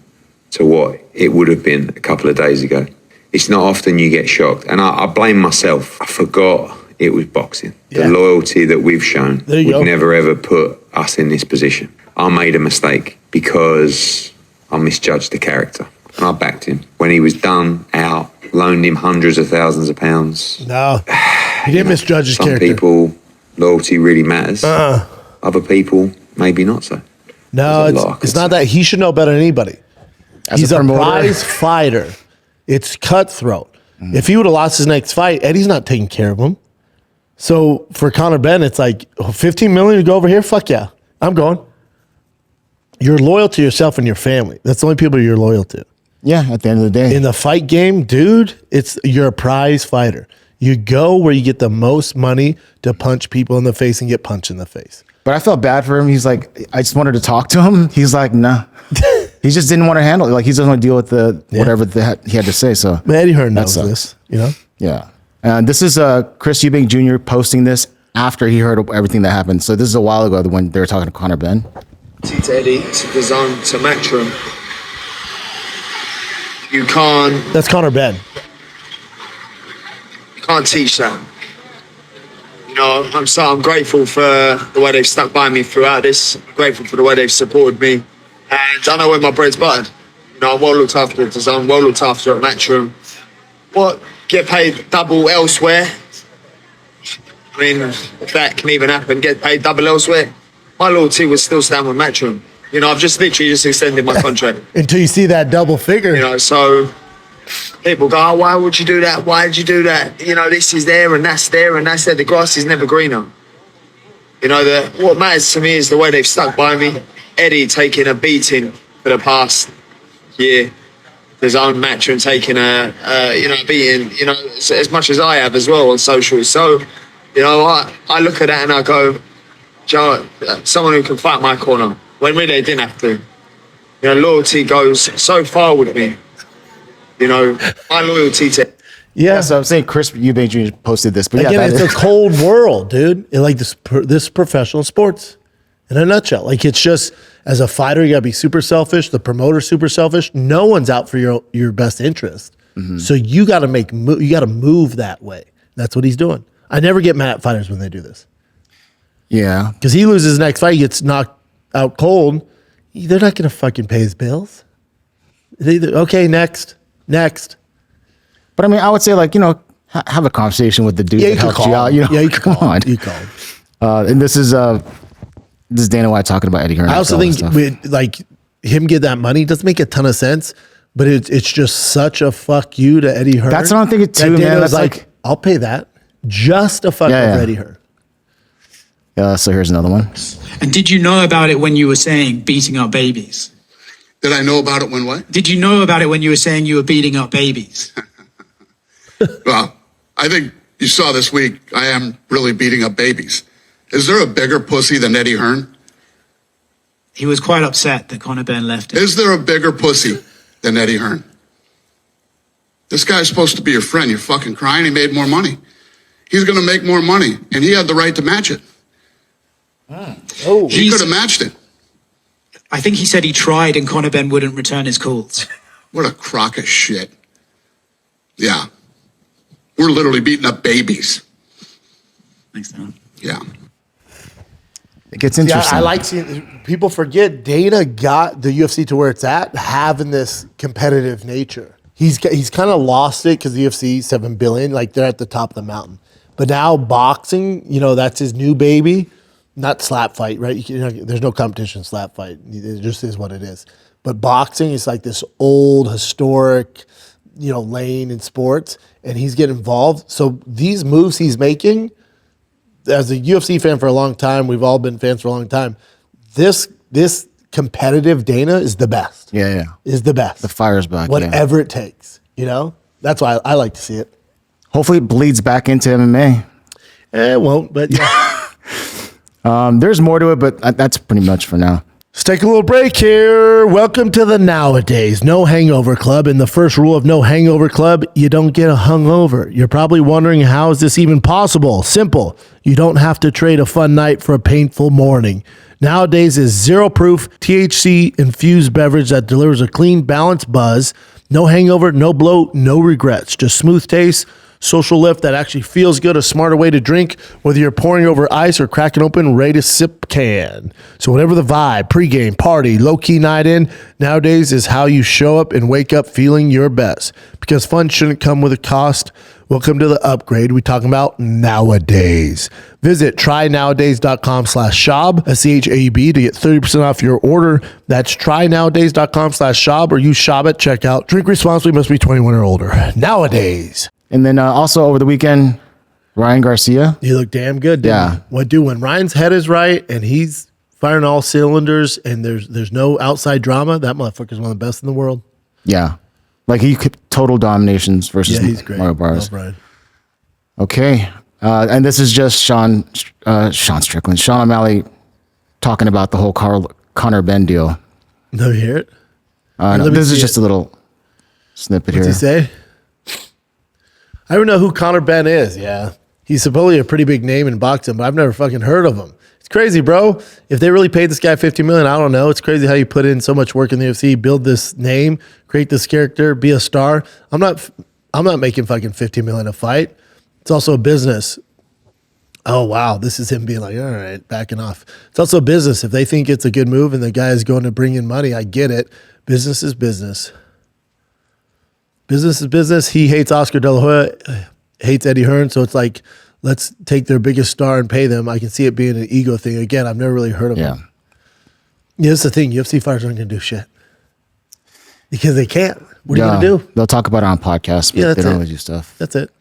to what it would have been a couple of days ago. It's not often you get shocked. And I blame myself. I forgot it was boxing. The loyalty that we've shown would never ever put us in this position. I made a mistake because I misjudged the character. And I backed him. When he was done, out, loaned him hundreds of thousands of pounds. No, he didn't misjudge his character. Some people, loyalty really matters. Other people, maybe not so. No, it's not that. He should know better than anybody. He's a prize fighter. It's cutthroat. If he would have lost his next fight, Eddie's not taking care of him. So for Conor Ben, it's like, 15 million to go over here? Fuck yeah, I'm going. You're loyal to yourself and your family. That's the only people you're loyal to. Yeah, at the end of the day. In the fight game, dude, you're a prize fighter. You go where you get the most money to punch people in the face and get punched in the face. But I felt bad for him. He's like, I just wanted to talk to him. He's like, nah. He just didn't want to handle it. Like, he doesn't want to deal with whatever he had to say. So Eddie Hearn knows this, you know? Yeah. And this is Chris Eubank Jr. posting this after he heard everything that happened. So this is a while ago when they were talking to Conor Ben. To Eddie, to the zone, to Matchroom. You can't. That's Conor Ben. You can't teach that. You know, I'm grateful for the way they've stuck by me throughout this. I'm grateful for the way they've supported me. And I know where my bread's buttered. You know, I'm well looked after at the zone, well looked after at Matchroom. What? Get paid double elsewhere? I mean, if that can even happen, get paid double elsewhere. My loyalty would still stand with Matchroom. You know, I've just literally extended my contract. Until you see that double figure. You know, so people go, oh, why would you do that? Why did you do that? You know, this is there and that's there and that's there. The grass is never greener. You know, what matters to me is the way they've stuck by me. Eddie taking a beating for the past year. His own match and taking a beating, you know, as much as I have as well on social. So, you know, I look at that and I go, Joe, someone who can fight my corner when really they didn't have to. You know, loyalty goes so far with me. You know, my loyalty to. Yeah, so I'm saying Chris Eubank Jr. posted this, but again, yeah, it's a cold world, dude. Like this professional sports, in a nutshell. Like, it's just, as a fighter, you gotta be super selfish. The promoter's super selfish. No one's out for your best interest. So you gotta move that way. That's what he's doing. I never get mad at fighters when they do this. Yeah, because he loses his next fight, he gets knocked out cold. They're not gonna fucking pay his bills. Okay, next. But I mean, I would say, like, you know, have a conversation with the dude that helped you out. You know, yeah, you can come on. You call him. And this is Dana White talking about Eddie Hearn. I also think like him get that money doesn't make a ton of sense, but it's just such a fuck you to Eddie Hearn. That's what I'm thinking too, man. That's like, I'll pay that just to fuck with Eddie Hearn. Yeah. So here's another one. And did you know about it when you were saying beating up babies? Did I know about it when what? Did you know about it when you were saying you were beating up babies? Well, I think you saw this week, I am really beating up babies. Is there a bigger pussy than Eddie Hearn? He was quite upset that Conor Ben left him. Is there a bigger pussy than Eddie Hearn? This guy's supposed to be your friend. You're fucking crying. He made more money. He's going to make more money, and he had the right to match it. He could have matched it. I think he said he tried and Conor Ben wouldn't return his calls. What a crock of shit. Yeah. We're literally beating up babies. Thanks, Dan. Yeah. It gets interesting. Yeah, I like seeing people forget Dana got the UFC to where it's at, having this competitive nature. He's kind of lost it because the UFC $7 billion, like they're at the top of the mountain. But now boxing, you know, that's his new baby. Not slap fight, right? There's no competition slap fight. It just is what it is. But boxing is like this old, historic, you know, lane in sports, and he's getting involved. So these moves he's making, as a UFC fan for a long time, we've all been fans for a long time. This competitive Dana is the best. Yeah. Is the best. The fire's back. Whatever it takes, you know? That's why I like to see it. Hopefully it bleeds back into MMA. It won't, but yeah. There's more to it, but that's pretty much for now. Let's take a little break here. Welcome to the Nowadays No Hangover Club. And the first rule of No Hangover Club, you don't get a hungover. You're probably wondering, how is this even possible? Simple. You don't have to trade a fun night for a painful morning. Nowadays is zero proof, THC infused beverage that delivers a clean, balanced buzz. No hangover, no bloat, no regrets. Just smooth taste, social lift that actually feels good, a smarter way to drink, whether you're pouring over ice or cracking open, ready to sip can. So whatever the vibe, pregame, party, low-key night in, Nowadays is how you show up and wake up feeling your best. Because fun shouldn't come with a cost. Welcome to the upgrade. We talking about Nowadays. Visit trynowadays.com/Schaub, SCHAUB, to get 30% off your order. That's trynowadays.com/Schaub, or use Schaub at checkout. Drink responsibly, must be 21 or older. Nowadays. And then also over the weekend, Ryan Garcia. You look damn good, didn't Yeah. you? What do when Ryan's head is right and he's firing all cylinders and there's no outside drama, that motherfucker's one of the best in the world. Yeah. Like he could total dominations versus Yeah, he's great. Mario Barnes. Love Ryan. Okay. And this is just Sean Strickland, Sean O'Malley talking about the whole Conor Ben deal. No, you hear it? No, this is just a little snippet What's here. he say? I don't know who Conor Ben is. Yeah. He's supposedly a pretty big name in boxing, but I've never fucking heard of him. It's crazy, bro. If they really paid this guy $50 million, I don't know. It's crazy how you put in so much work in the UFC, build this name, create this character, be a star. I'm not making fucking $50 million a fight. It's also a business. Oh, wow. This is him being like, all right, backing off. It's also a business. If they think it's a good move and the guy is going to bring in money, I get it. Business is business. Business is business. He hates Oscar De La Hoya, hates Eddie Hearn. So it's like, let's take their biggest star and pay them. I can see it being an ego thing. Again, I've never really heard of him. Yeah, that's the thing. UFC fighters aren't going to do shit because they can't. What are you going to do? They'll talk about it on podcasts, but they don't really do stuff. That's it.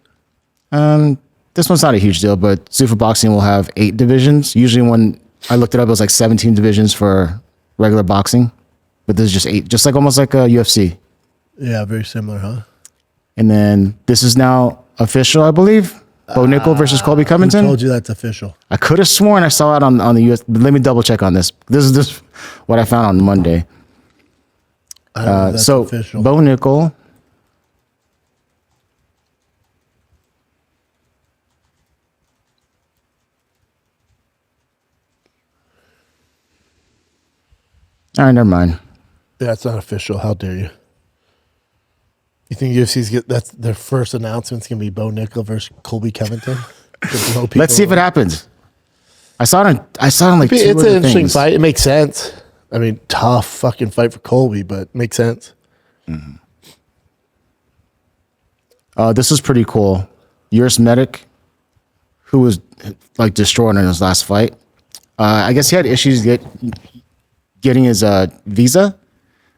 This one's not a huge deal, but Zuffa Boxing will have 8 divisions. Usually when I looked it up, it was like 17 divisions for regular boxing, but this is just 8, just like almost like a UFC. Yeah, very similar, huh? And then this is now official, I believe. Bo Nickel versus Colby Covington. Who told you that's official? I could have sworn I saw it on the US. But let me double check on this. This is what I found on Monday. I don't know, that's So official. Bo Nickel. All right, never mind. Yeah, it's not official. How dare you? You think UFC's that's their first announcement's gonna be Bo Nickel versus Colby Covington? Let's see if it happens. I saw it on like two It's other an interesting things. fight. It makes sense. I mean, tough fucking fight for Colby, but makes sense. This is pretty cool. Urus Medic, who was like destroyed in his last fight. I guess he had issues getting his visa.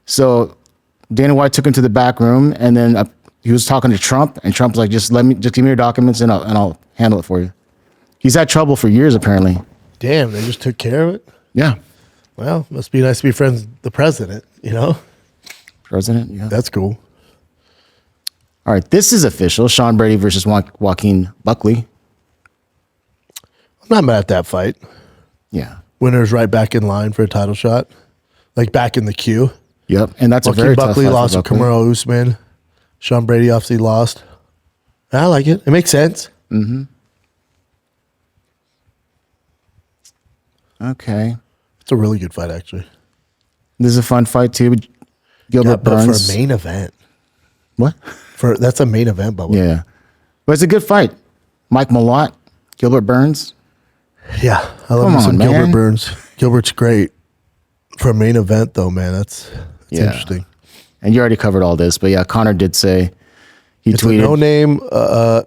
So Dana White took him to the back room, and then he was talking to Trump, and Trump was like, "Just give me your documents, and I'll handle it for you." He's had trouble for years, apparently. Damn, they just took care of it. Yeah, Well, must be nice to be friends with the president. You know, president. Yeah, that's cool. all right. This is official. Sean Brady versus Joaquin Buckley. I'm not mad at that fight. Yeah. Winner's right back in line for a title shot, like back in the queue. Yep, and that's a Joaquin very Buckley tough fight lost for to Kamaru Usman. Sean Brady obviously lost. I like it. It makes sense. Okay. It's a really good fight, actually. This is a fun fight too. Gilbert Yeah, but Burns. for a main event. What? That's a main event, Bubba. Yeah. But it's a good fight. Mike Malott, Gilbert Burns. Yeah, I love Come me some on, Gilbert man. Burns. Gilbert's great. For a main event, though, man, that's interesting. And you already covered all this, but yeah, Conor did say he It's tweeted. a no name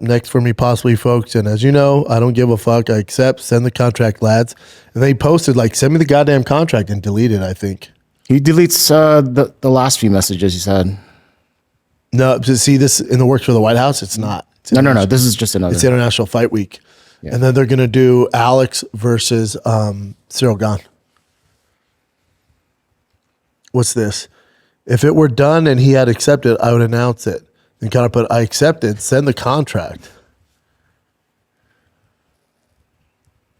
next for me, possibly, folks. And as you know, I don't give a fuck. I accept. Send the contract, lads. And they posted, like, send me the goddamn contract and delete it, I think. He deletes the last few messages he said. No, to see this in the works for the White House, it's not. It's No. international- This is just another. It's International Fight Week. Yeah. And then they're going to do Alex versus Cyril Gahn. What's this? If it were done and he had accepted, I would announce it. And kind of put, I accepted, send the contract.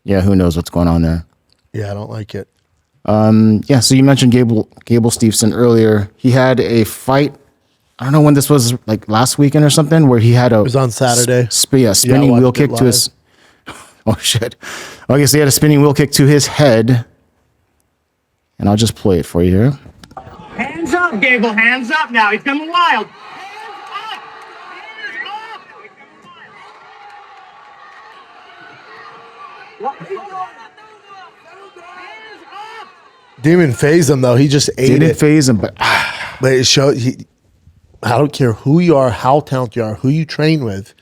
Yeah, who knows what's going on there? Yeah, I don't like it. Yeah, so you mentioned Gable Steveson earlier. He had a fight. I don't know when this was, like last weekend or something, where he had a. It was on Saturday. Spinning wheel kick to his. Oh shit! I guess he had a spinning wheel kick to his head, and I'll just play it for you here. Hands up, Gable. Hands up now. He's coming wild. Didn't even phase him though. He just ate it. Didn't phase him, but it showed. I don't care who you are, how talented you are, who you train with.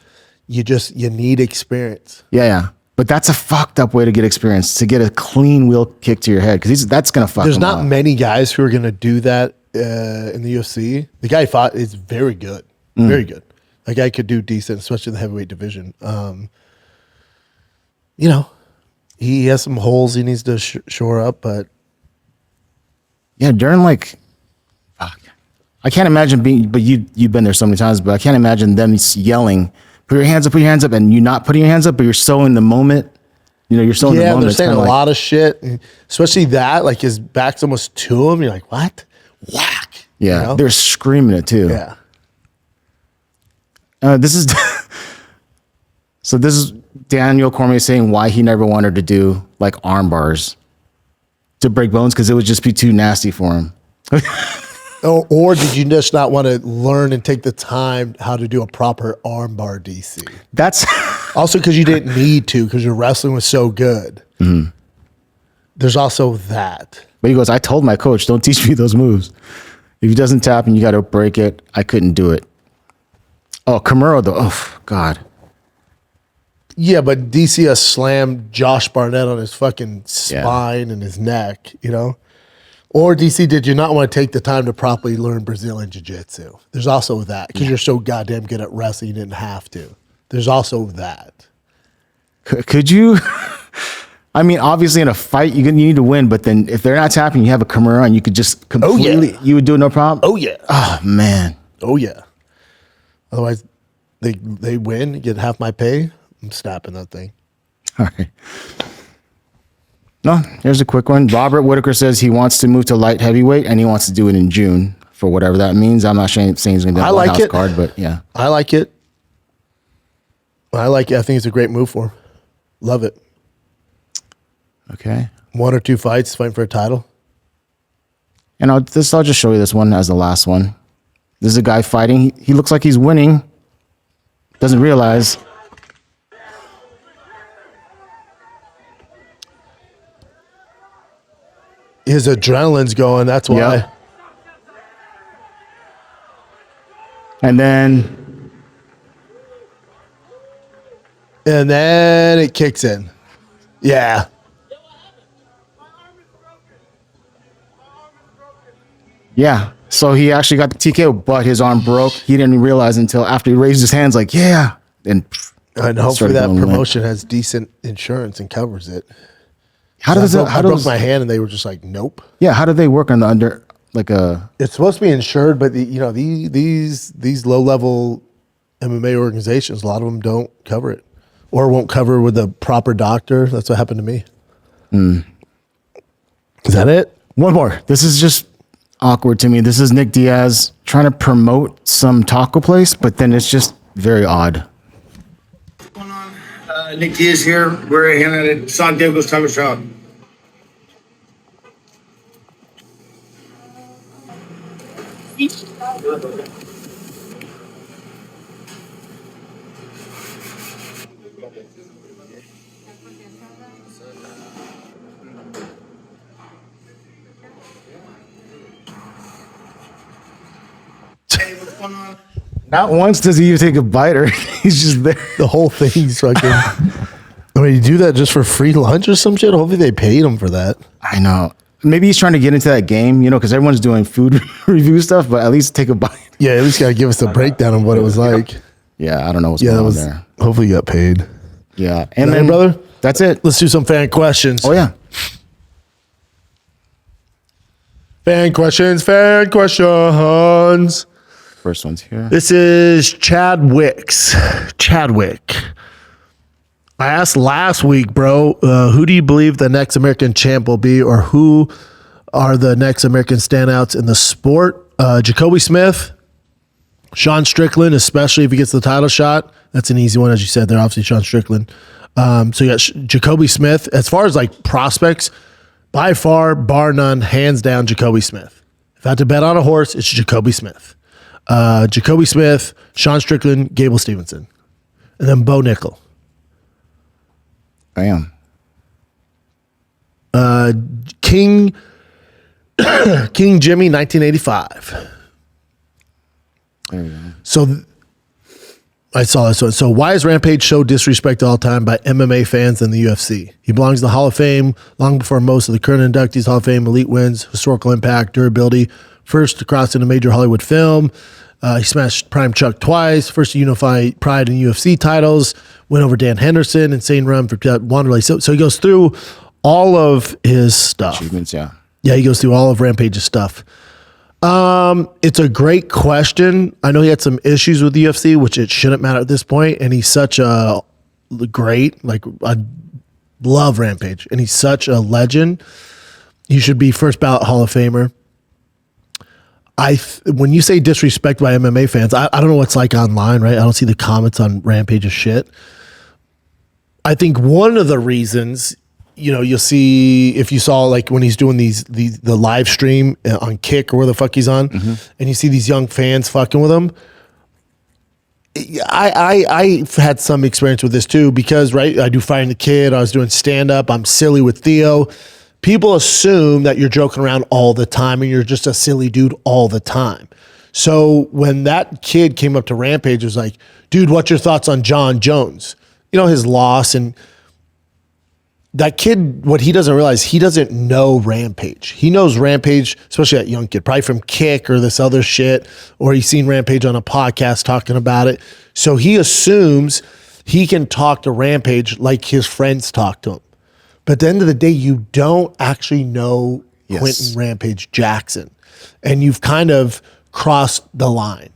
You need experience. yeah. But that's a fucked up way to get experience, to get a clean wheel kick to your head, because that's gonna fuck. There's him not up. many guys who are gonna do that in the UFC. The guy he fought is very good, very good. That guy could do decent, especially in the heavyweight division. He has some holes he needs to shore up, but Yeah, during fuck. I can't imagine but you've been there so many times, but I can't imagine them yelling, put your hands up, and you not putting your hands up, but you're so in the moment. You're so in the moment. they're it's saying a kinda lot of shit, especially that, like his back's almost to him. You're like, what? Whack. Yeah, they're screaming it too. Yeah. This is so. This is Daniel Cormier saying why he never wanted to do like arm bars to break bones, because it would just be too nasty for him. Or did you just not want to learn and take the time how to do a proper arm bar, DC? That's also because you didn't need to, because your wrestling was so good. Mm-hmm. There's also that. But he goes, I told my coach, don't teach me those moves. If he doesn't tap and you got to break it, I couldn't do it. Oh, Camaro though. Oh, God. Yeah, but DC has slammed Josh Barnett on his fucking spine and his neck, Or DC, did you not want to take the time to properly learn Brazilian Jiu-Jitsu? There's also that, because you're so goddamn good at wrestling, you didn't have to. There's also that. Could you? I mean, obviously in a fight, you need to win, but then if they're not tapping, you have a Camaro and you could just completely, you would do it no problem? Oh, yeah. Oh, man. Oh, yeah. Otherwise, they win, get half my pay. I'm snapping that thing. All right. No, here's a quick one. Robert Whitaker says he wants to move to light heavyweight and he wants to do it in June, for whatever that means. I'm not saying he's going to be on the White House card, but yeah. I like it. I think it's a great move for him. Love it. Okay. 1 or 2 fights, fighting for a title. And I'll just show you this one as the last one. This is a guy fighting. He looks like he's winning. Doesn't realize. His adrenaline's going. That's why. Yep. And then it kicks in. Yeah. Yeah. So he actually got the TKO, but his arm broke. He didn't realize until after he raised his hands, like, yeah. And hopefully that promotion has decent insurance and covers it. I broke my hand and they were just like, nope. Yeah. How do they work on the under, like a. It's supposed to be insured, but these low level MMA organizations, a lot of them don't cover it or won't cover with a proper doctor. That's what happened to me. Is that it? One more. This is just awkward to me. This is Nick Diaz trying to promote some taco place, but then it's just very odd. What's going on? Nick Diaz here. We're here at San Diego's Taco Shop. Hey, what's going on? Not once does he even take a bite, or he's just there. The whole thing's fucking. I mean, you do that just for free lunch or some shit? Hopefully they paid him for that. I know. Maybe he's trying to get into that game, because everyone's doing food review stuff, but at least take a bite. Yeah, at least got to give us a breakdown of what it was like. Yeah, I don't know what's going on there. Hopefully you got paid. Yeah. And then, brother, that's it. Let's do some fan questions. Oh, yeah. Fan questions. First one's here. This is Chadwick. I asked last week, bro, who do you believe the next American champ will be, or who are the next American standouts in the sport. Jacoby Smith, Sean Strickland, especially if he gets the title shot. That's an easy one, as you said. They're obviously Sean Strickland. So you got Jacoby Smith. As far as like prospects, by far, bar none, hands down, Jacoby Smith. If I had to bet on a horse, it's Jacoby Smith. Jacoby Smith, Sean Strickland, Gable Stevenson. And then Bo Nickel. Bam. King Jimmy, 1985. There you go. So I saw this one. So why is Rampage so disrespected all the time by MMA fans and the UFC? He belongs to the Hall of Fame long before most of the current inductees. Hall of Fame, elite wins, historical impact, durability. First to cross into major Hollywood film. He smashed Prime Chuck twice. First to unify Pride and UFC titles. Went over Dan Henderson. Insane run for Wanderlei. So he goes through all of his stuff. Achievements, yeah. Yeah, he goes through all of Rampage's stuff. It's a great question. I know he had some issues with the UFC, which it shouldn't matter at this point. And he's such a great, like, I love Rampage. And he's such a legend. He should be first ballot Hall of Famer. When you say disrespect by MMA fans, I don't know what's like online, right? I don't see the comments on Rampage's shit. I think one of the reasons, you'll see, if you saw like when he's doing the live stream on Kick or where the fuck he's on, and you see these young fans fucking with him. I've had some experience with this too, because right, I do Fighting the Kid, I was doing stand up, I'm silly with Theo. People assume that you're joking around all the time and you're just a silly dude all the time. So when that kid came up to Rampage, it was like, dude, what's your thoughts on John Jones? His loss. And that kid, what he doesn't realize, he doesn't know Rampage. He knows Rampage, especially that young kid, probably from Kick or this other shit, or he's seen Rampage on a podcast talking about it. So he assumes he can talk to Rampage like his friends talk to him. But at the end of the day, you don't actually know Quentin Rampage Jackson. And you've kind of crossed the line.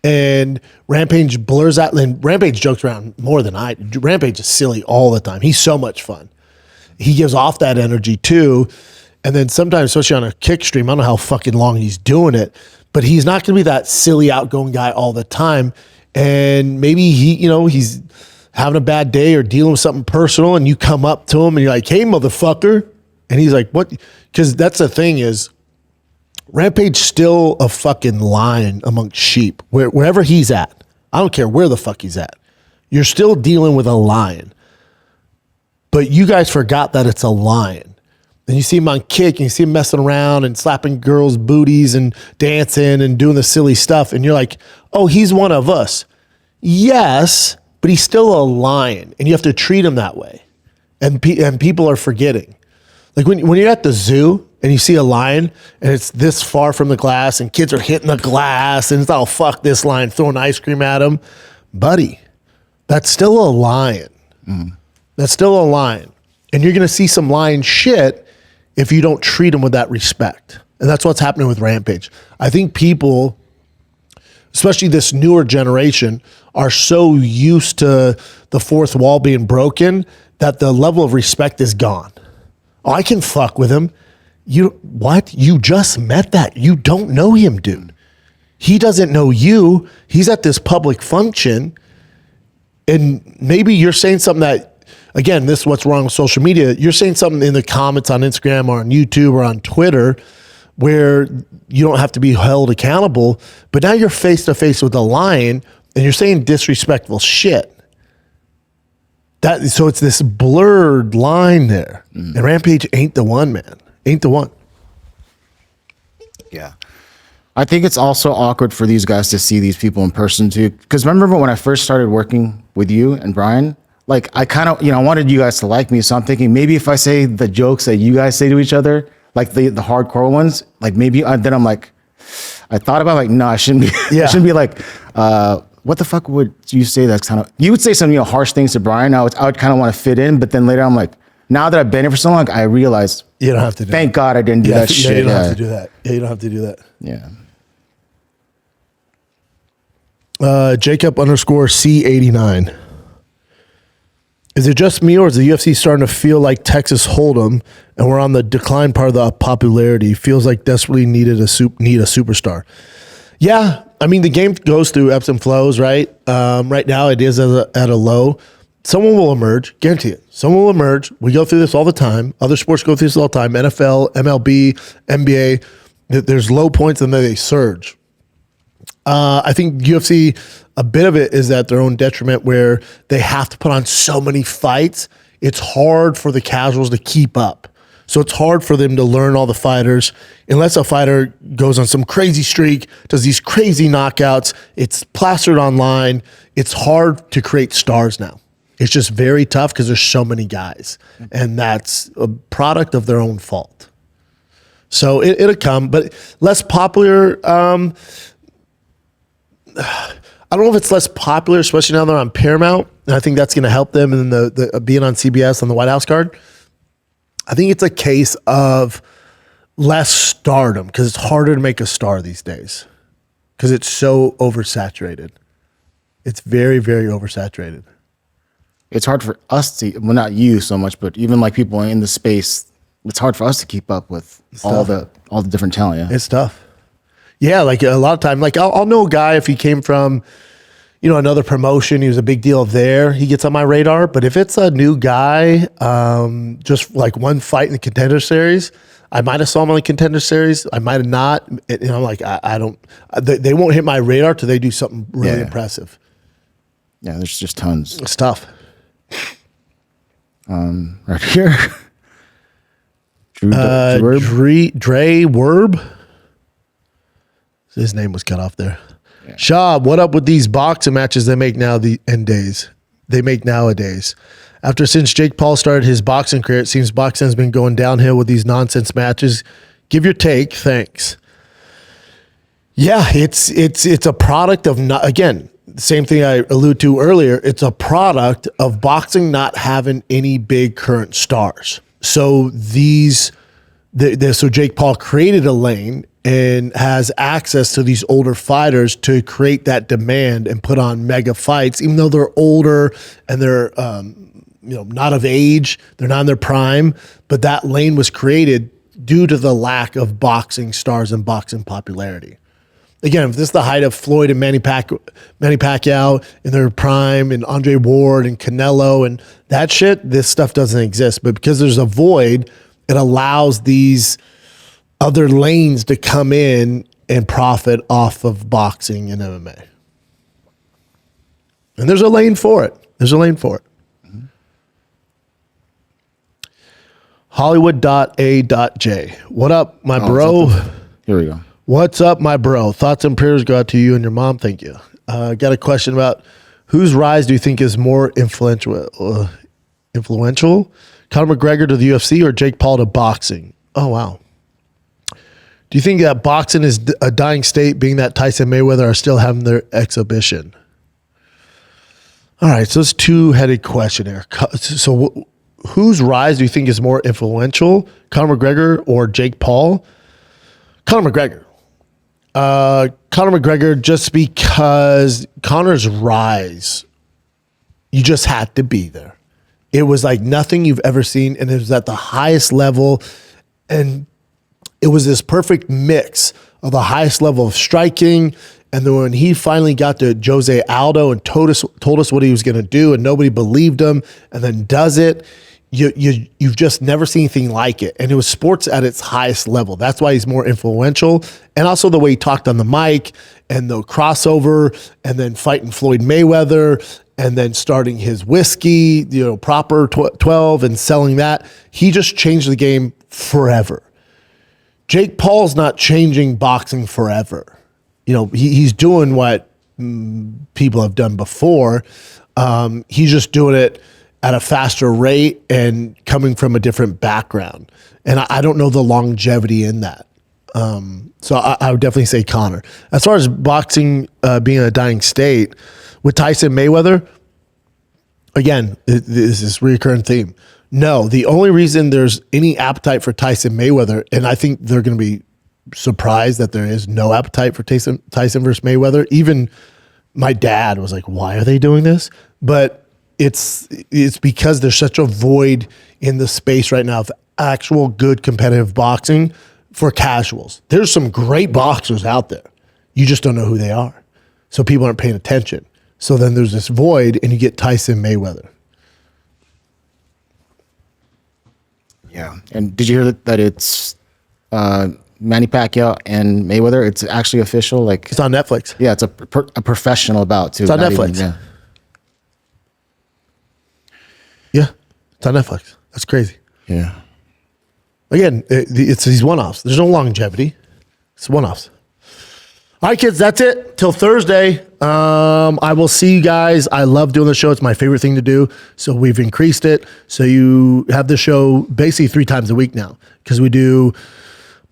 And Rampage blurs out. And Rampage jokes around more than I do. Rampage is silly all the time. He's so much fun. He gives off that energy too. And then sometimes, especially on a Kick stream, I don't know how fucking long he's doing it, but he's not going to be that silly outgoing guy all the time. And maybe he's having a bad day or dealing with something personal, and you come up to him and you're like, hey, motherfucker. And he's like, what? Because that's the thing is, Rampage still a fucking lion amongst sheep. Wherever he's at, I don't care where the fuck he's at. You're still dealing with a lion. But you guys forgot that it's a lion. And you see him on Kick, and you see him messing around and slapping girls' booties and dancing and doing the silly stuff. And you're like, oh, he's one of us. Yes, but he's still a lion, and you have to treat him that way. And people are forgetting. Like when you're at the zoo and you see a lion and it's this far from the glass and kids are hitting the glass and it's all, fuck this lion, throwing ice cream at him. Buddy, that's still a lion. That's still a lion. And you're going to see some lion shit if you don't treat him with that respect. And that's what's happening with Rampage. I think people, especially this newer generation, are so used to the fourth wall being broken that the level of respect is gone. Oh, I can fuck with him. What? You just met that. You don't know him, dude. He doesn't know you. He's at this public function, and maybe you're saying something that, again, this is what's wrong with social media. You're saying something in the comments on Instagram or on YouTube or on Twitter where you don't have to be held accountable, but now you're face to face with a lion and you're saying disrespectful shit. So it's this blurred line there. And Rampage ain't the one, man. Ain't the one. Yeah. I think it's also awkward for these guys to see these people in person too. Because remember when I first started working with you and Brian, like I kind of, I wanted you guys to like me. So I'm thinking maybe if I say the jokes that you guys say to each other, like the hardcore ones, like maybe then I'm like, I thought about like, no, I shouldn't be, I shouldn't be like, what the fuck would you say? That's kind of, you would say some, harsh things to Brian. I would kind of want to fit in, but then later I'm like, now that I've been here for so long, I realized you don't have to do thank God I didn't do that shit. You don't have to do that. Yeah, you don't have to do that. Yeah. Jacob _C89. Is it just me, or is the UFC starting to feel like Texas Hold'em, and we're on the decline part of the popularity? Feels like desperately need a superstar. Yeah, I mean, the game goes through ebbs and flows, right? Right now, it is at a low. Someone will emerge, guarantee it. Someone will emerge. We go through this all the time. Other sports go through this all the time. NFL, MLB, NBA. There's low points and then they surge. I think UFC, a bit of it is at their own detriment, where they have to put on so many fights. It's hard for the casuals to keep up. So it's hard for them to learn all the fighters. Unless a fighter goes on some crazy streak, does these crazy knockouts, it's plastered online. It's hard to create stars now. It's just very tough because there's so many guys. And that's a product of their own fault. So it'll come, but less popular. I don't know if it's less popular, especially now they're on Paramount, and I think that's going to help them. And then the being on CBS on the White House card, I think it's a case of less stardom because it's harder to make a star these days because it's so oversaturated. It's very, very oversaturated. It's hard for us to, well, not you so much, but even like people in the space, it's hard for us to keep up with all the different talent. Yeah, it's tough. Yeah, like a lot of time, like I'll know a guy if he came from, another promotion, he was a big deal there, he gets on my radar. But if it's a new guy, just like one fight in the Contender Series, I might have saw him on the Contender Series, I might have not. And I'm like, I don't, they won't hit my radar till they do something really impressive. Yeah, there's just tons. It's tough. Right here. Dre Werb. His name was cut off there. Yeah. Schaub, what up with these boxing matches they make nowadays? Since Jake Paul started his boxing career, it seems boxing has been going downhill with these nonsense matches. Give your take, thanks. Yeah, it's a product of again, the same thing I alluded to earlier. It's a product of boxing not having any big current stars. So so Jake Paul created a lane and has access to these older fighters to create that demand and put on mega fights, even though they're older and they're not of age, they're not in their prime. But that lane was created due to the lack of boxing stars and boxing popularity. Again, if this is the height of Floyd and Manny Pacquiao in their prime, and Andre Ward and Canelo and that shit, this stuff doesn't exist. But because there's a void, it allows these other lanes to come in and profit off of boxing and MMA. And there's a lane for it. Mm-hmm. Hollywood.a.j. What up, my bro? Here we go. What's up, my bro? Thoughts and prayers go out to you and your mom. Thank you. Got a question about whose rise do you think is more influential? Conor McGregor to the UFC or Jake Paul to boxing? Oh, wow. Do you think that boxing is a dying state, being that Tyson Mayweather are still having their exhibition? All right, so it's a two-headed question here. So whose rise do you think is more influential, Conor McGregor or Jake Paul? Conor McGregor. Conor McGregor, just because Conor's rise, you just had to be there. It was like nothing you've ever seen, and it was at the highest level, and it was this perfect mix of the highest level of striking, and then when he finally got to Jose Aldo and told us what he was going to do, and nobody believed him, and then does it, you've just never seen anything like it. And it was sports at its highest level. That's why he's more influential. And also the way he talked on the mic and the crossover, and then fighting Floyd Mayweather, and then starting his whiskey, proper 12 and selling that. He just changed the game forever. Jake Paul's not changing boxing forever. He's doing what people have done before. He's just doing it at a faster rate and coming from a different background. And I don't know the longevity in that. So I would definitely say Conor. As far as boxing being a dying state, with Tyson Mayweather, again, this is a recurrent theme. No, the only reason there's any appetite for Tyson Mayweather, and I think they're going to be surprised that there is no appetite for Tyson versus Mayweather. Even my dad was like, why are they doing this? But it's because there's such a void in the space right now of actual good competitive boxing for casuals. There's some great boxers out there. You just don't know who they are. So people aren't paying attention. So then there's this void and you get Tyson Mayweather. Yeah. And did you hear that it's Manny Pacquiao and Mayweather? It's actually official. Like it's on Netflix. Yeah, it's a professional bout too. It's on Netflix. Yeah, it's on Netflix. That's crazy. Yeah. Again, it's these one-offs. There's no longevity. It's one-offs. All right, kids, that's it. Till Thursday. I will see you guys. I love doing the show. It's my favorite thing to do. So we've increased it. So you have the show basically 3 times a week now because we do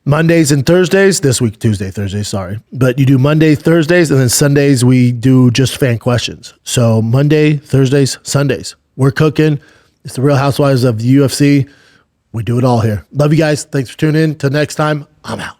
Mondays and Thursdays. This week, Tuesday, Thursday, sorry. But you do Monday, Thursdays, and then Sundays we do just fan questions. So Monday, Thursdays, Sundays. We're cooking. It's the Real Housewives of the UFC. We do it all here. Love you guys. Thanks for tuning in. Till next time, I'm out.